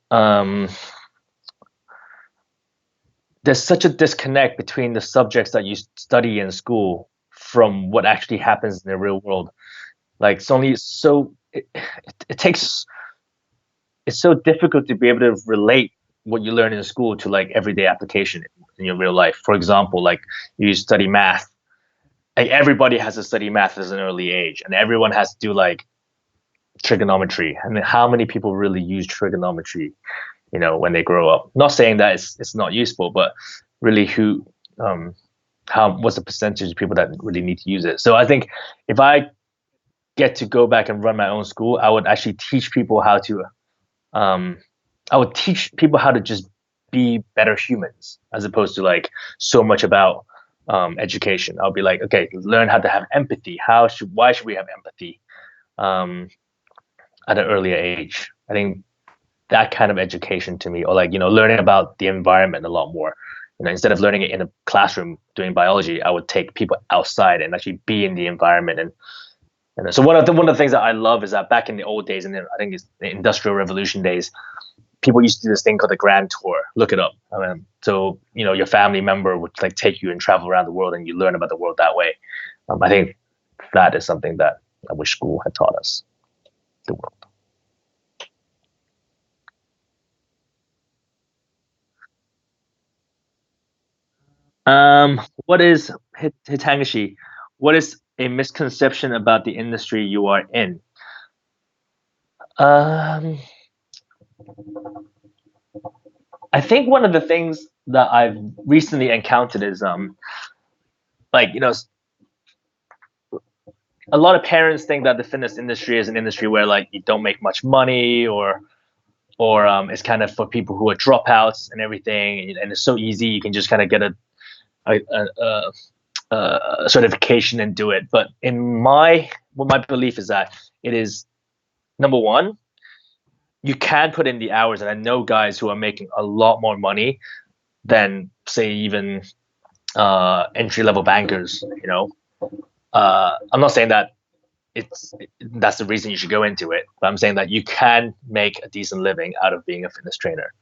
there's such a disconnect between the subjects that you study in school from what actually happens in the real world. Like it's so difficult to be able to relate what you learn in school to like everyday application in your real life. For example, like you study math. Like everybody has to study math at an early age, and everyone has to do like trigonometry. And how many people really use trigonometry, when they grow up? Not saying that it's not useful, but really what's the percentage of people that really need to use it? So I think if I get to go back and run my own school, I would actually teach people how to just be better humans, as opposed to like so much about education. I'll be like, okay, learn how to have empathy. Why should we have empathy at an earlier age? I think that kind of education to me, or like, learning about the environment a lot more. Instead of learning it in a classroom doing biology, I would take people outside and actually be in the environment. And so one of the things that I love is that back in the old days, and I think it's the Industrial Revolution days, people used to do this thing called the Grand Tour. Look it up. So your family member would like take you and travel around the world, and you learn about the world that way. I think that is something that I wish school had taught us. The world. What is Hitangashi? What is a misconception about the industry you are in? I think one of the things that I've recently encountered is a lot of parents think that the fitness industry is an industry where like you don't make much money, or it's kind of for people who are dropouts and everything, and it's so easy, you can just kind of get a certification and do it. But my belief is that it is, number one, you can put in the hours, and I know guys who are making a lot more money than say even entry level bankers. I'm not saying that that's the reason you should go into it, but I'm saying that you can make a decent living out of being a fitness trainer.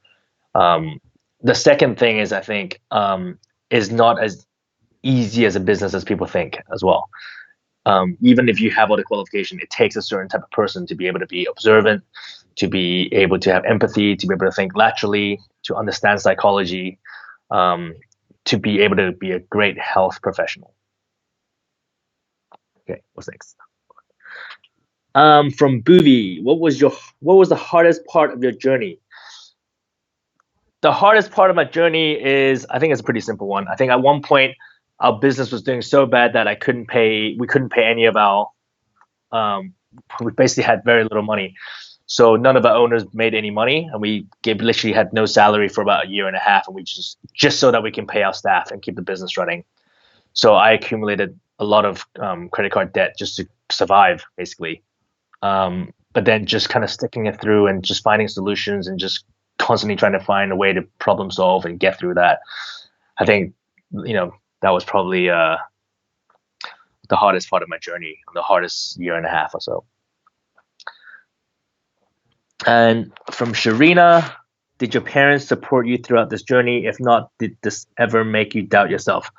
The second thing is, I think, is not as easy as a business as people think as well. even if you have all the qualification, it takes a certain type of person to be able to be observant, to be able to have empathy, to be able to think laterally, to understand psychology, to be able to be a great health professional. Okay, what's next? From Boovie, what was the hardest part of your journey? The hardest part of my journey is, I think it's a pretty simple one. I think at one point our business was doing so bad that we couldn't pay any of our, we basically had very little money. So none of our owners made any money, and we literally had no salary for about a year and a half, and we just so that we can pay our staff and keep the business running. So I accumulated a lot of credit card debt just to survive, basically. But then just kind of sticking it through and just finding solutions and just constantly trying to find a way to problem solve and get through that. I think, that was probably the hardest part of my journey, the hardest year and a half or so. And from Sharina, did your parents support you throughout this journey? If not, did this ever make you doubt yourself?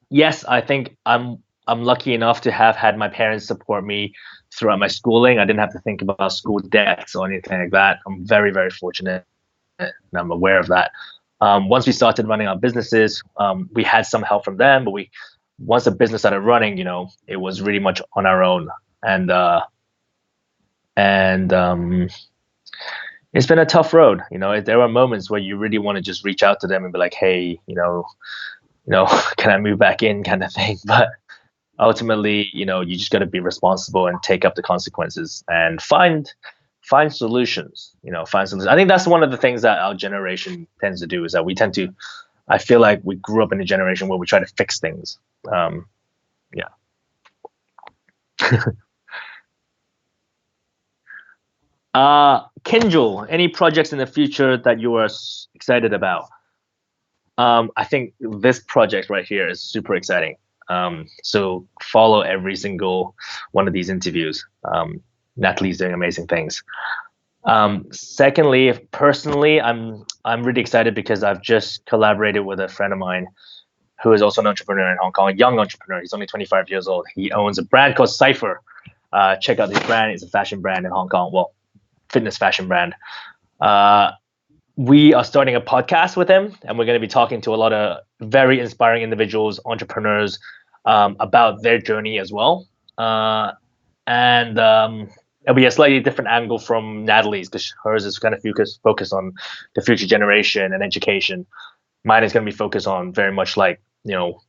Yes, I think I'm lucky enough to have had my parents support me throughout my schooling. I didn't have to think about school debts or anything like that. I'm very, very fortunate, and I'm aware of that. Once we started running our businesses, we had some help from them, but once the business started running, it was really much on our own. And it's been a tough road. There are moments where you really want to just reach out to them and be like, hey, can I move back in, kind of thing. But ultimately, you just got to be responsible and take up the consequences and find solutions. Find solutions. I think that's one of the things that our generation tends to do, is that I feel like we grew up in a generation where we try to fix things. Yeah. Kinjal, any projects in the future that you are excited about? I think this project right here is super exciting. So follow every single one of these interviews. Natalie's doing amazing things. Secondly, personally, I'm really excited because I've just collaborated with a friend of mine who is also an entrepreneur in Hong Kong, a young entrepreneur. He's only 25 years old. He owns a brand called Cypher. Check out this brand. It's a fashion brand in Hong Kong. Well, fitness fashion brand. We are starting a podcast with him, and we're going to be talking to a lot of very inspiring individuals, entrepreneurs, about their journey as well. And it'll be a slightly different angle from Natalie's, because hers is kind of focused on the future generation and education. Mine is going to be focused on very much like,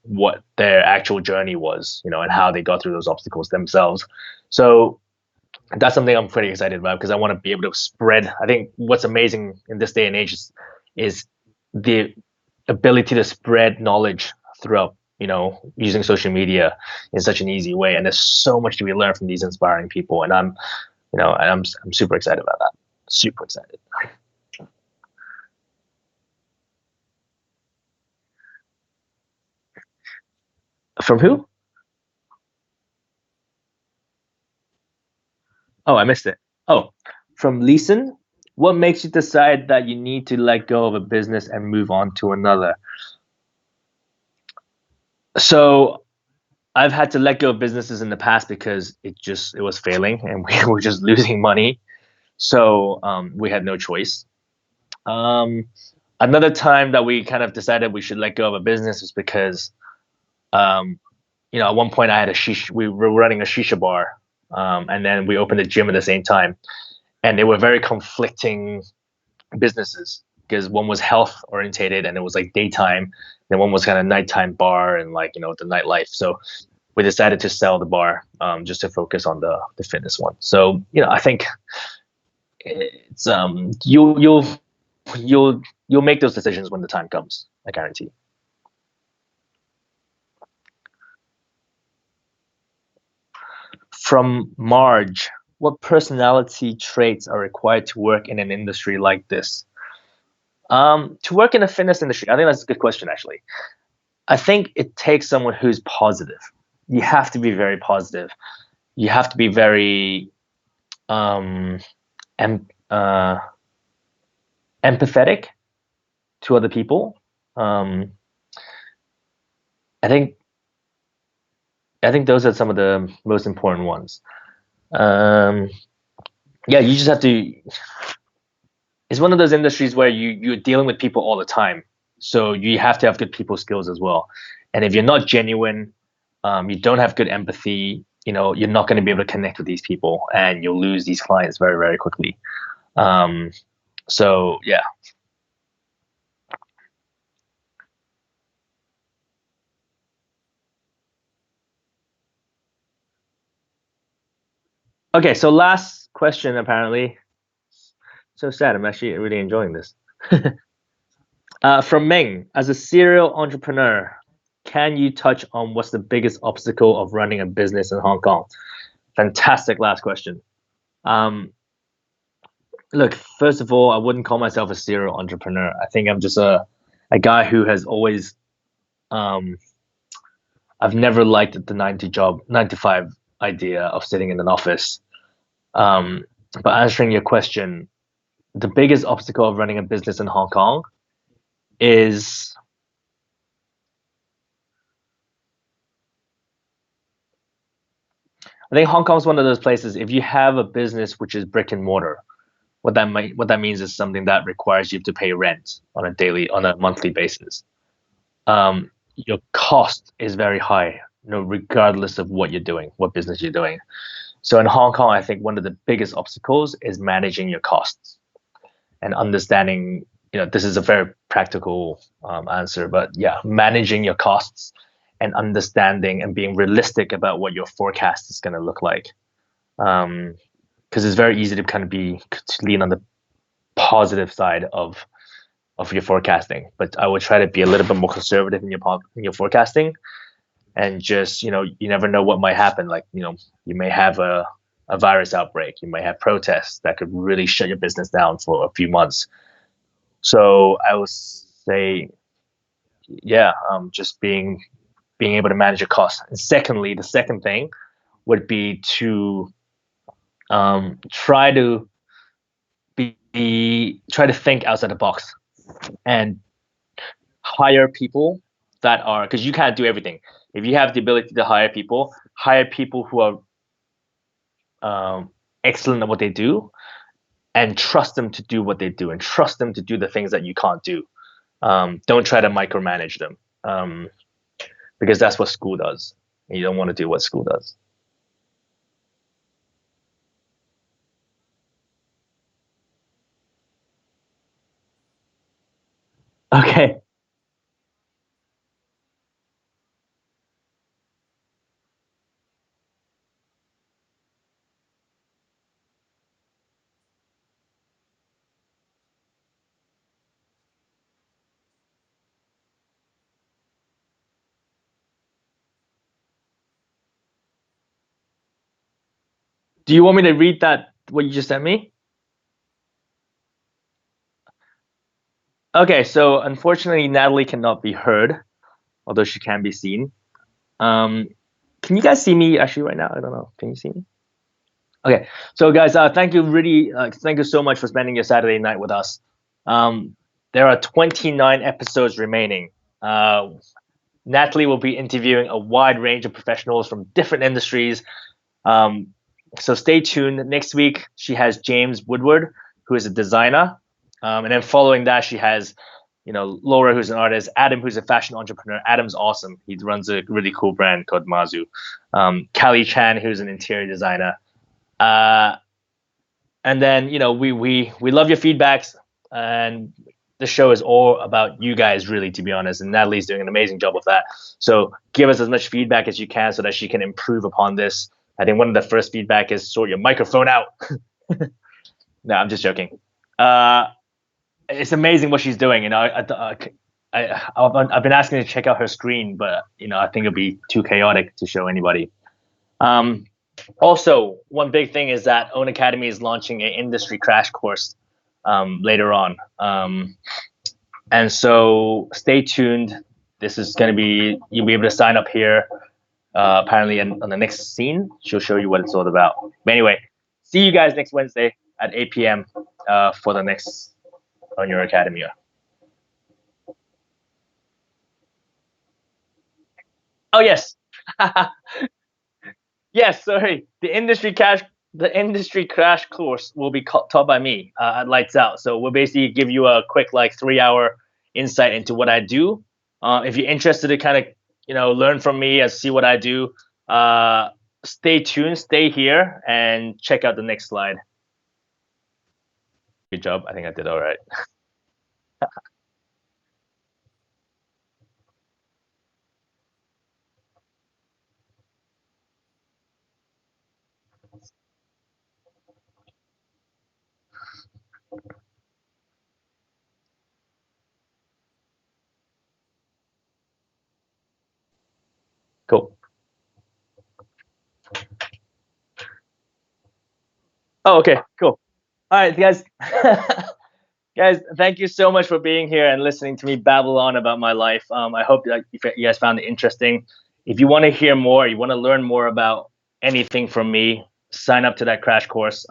what their actual journey was, and how they got through those obstacles themselves. So that's something I'm pretty excited about, because I want to be able to spread. I think what's amazing in this day and age is the ability to spread knowledge throughout, using social media in such an easy way. And there's so much to be learned from these inspiring people. And I'm super excited about that. Super excited. From who? Oh, I missed it. Oh, from Leeson. What makes you decide that you need to let go of a business and move on to another? So I've had to let go of businesses in the past because it was failing and we were just losing money. So we had no choice. Another time that we kind of decided we should let go of a business was because, at one point I had we were running a shisha bar. And then we opened a gym at the same time, and they were very conflicting businesses, because one was health orientated and it was like daytime, and one was kind of nighttime bar and like, the nightlife. So we decided to sell the bar, just to focus on the fitness one. So, I think it's, you'll make those decisions when the time comes, I guarantee. From Marge, what personality traits are required to work in an industry like this? To work in the fitness industry, I think that's a good question, actually. I think it takes someone who's positive. You have to be very positive. You have to be very empathetic to other people. I think I think those are some of the most important ones. Yeah, you just have to. It's one of those industries where you're dealing with people all the time, so you have to have good people skills as well. And if you're not genuine, you don't have good empathy, you're not going to be able to connect with these people, and you'll lose these clients very, very quickly. So yeah. Okay, so last question apparently. So sad. I'm actually really enjoying this. From Ming, as a serial entrepreneur, can you touch on what's the biggest obstacle of running a business in Hong Kong? Fantastic last question. Um, Look, first of all, I wouldn't call myself a serial entrepreneur. I think I'm just a guy who has always um, I've never liked the 9 to 5 idea of sitting in an office. Um, but answering your question, the biggest obstacle of running a business in Hong Kong is I think Hong Kong is one of those places. If you have a business which is brick and mortar, what that means is something that requires you to pay rent on a monthly basis. Your cost is very high, regardless of what you're doing, what business you're doing. So in Hong Kong, I think one of the biggest obstacles is managing your costs and understanding. This is a very practical answer, but yeah, managing your costs and understanding and being realistic about what your forecast is going to look like. Because it's very easy to kind of to lean on the positive side of your forecasting, but I would try to be a little bit more conservative in your forecasting, and just you never know what might happen. Like you may have a virus outbreak, you may have protests that could really shut your business down for a few months. So I would say, yeah, just being able to manage your costs. And secondly, the second thing would be to try to try to think outside the box and hire people that are, because you can't do everything. If you have the ability to hire people who are excellent at what they do, and trust them to do what they do, and trust them to do the things that you can't do. Don't try to micromanage them, because that's what school does. And you don't want to do what school does. Okay. Do you want me to read that, what you just sent me? Okay, so unfortunately, Natalie cannot be heard, although she can be seen. Can you guys see me actually right now? I don't know. Can you see me? Okay, so guys, thank you so much for spending your Saturday night with us. There are 29 episodes remaining. Natalie will be interviewing a wide range of professionals from different industries. So stay tuned. Next week, she has James Woodward, who is a designer. And then following that, she has, Laura, who's an artist, Adam, who's a fashion entrepreneur. Adam's awesome. He runs a really cool brand called Mazu. Callie Chan, who's an interior designer. And then, we love your feedbacks, and the show is all about you guys, really, to be honest. And Natalie's doing an amazing job of that. So give us as much feedback as you can so that she can improve upon this. I think one of the first feedback is sort your microphone out. No, I'm just joking. It's amazing what she's doing. I've been asking her to check out her screen, but I think it'll be too chaotic to show anybody. Also, one big thing is that Own Academy is launching an industry crash course later on. And so stay tuned. This is going to be, you'll be able to sign up here. Apparently on the next scene, she'll show you what it's all about. But anyway, see you guys next Wednesday at 8 p.m. For the next On Your Academy. Oh, yes. Yes, sorry. The industry crash course will be taught by me at Lights Out. So we'll basically give you a quick like 3 hour insight into what I do. If you're interested to kind of learn from me and see what I do, stay tuned, stay here, and check out the next slide. Good job. I think I did all right. Cool. Oh, okay, cool. All right, guys. Guys, thank you so much for being here and listening to me babble on about my life. I hope that you guys found it interesting. If you want to hear more, you want to learn more about anything from me, sign up to that crash course.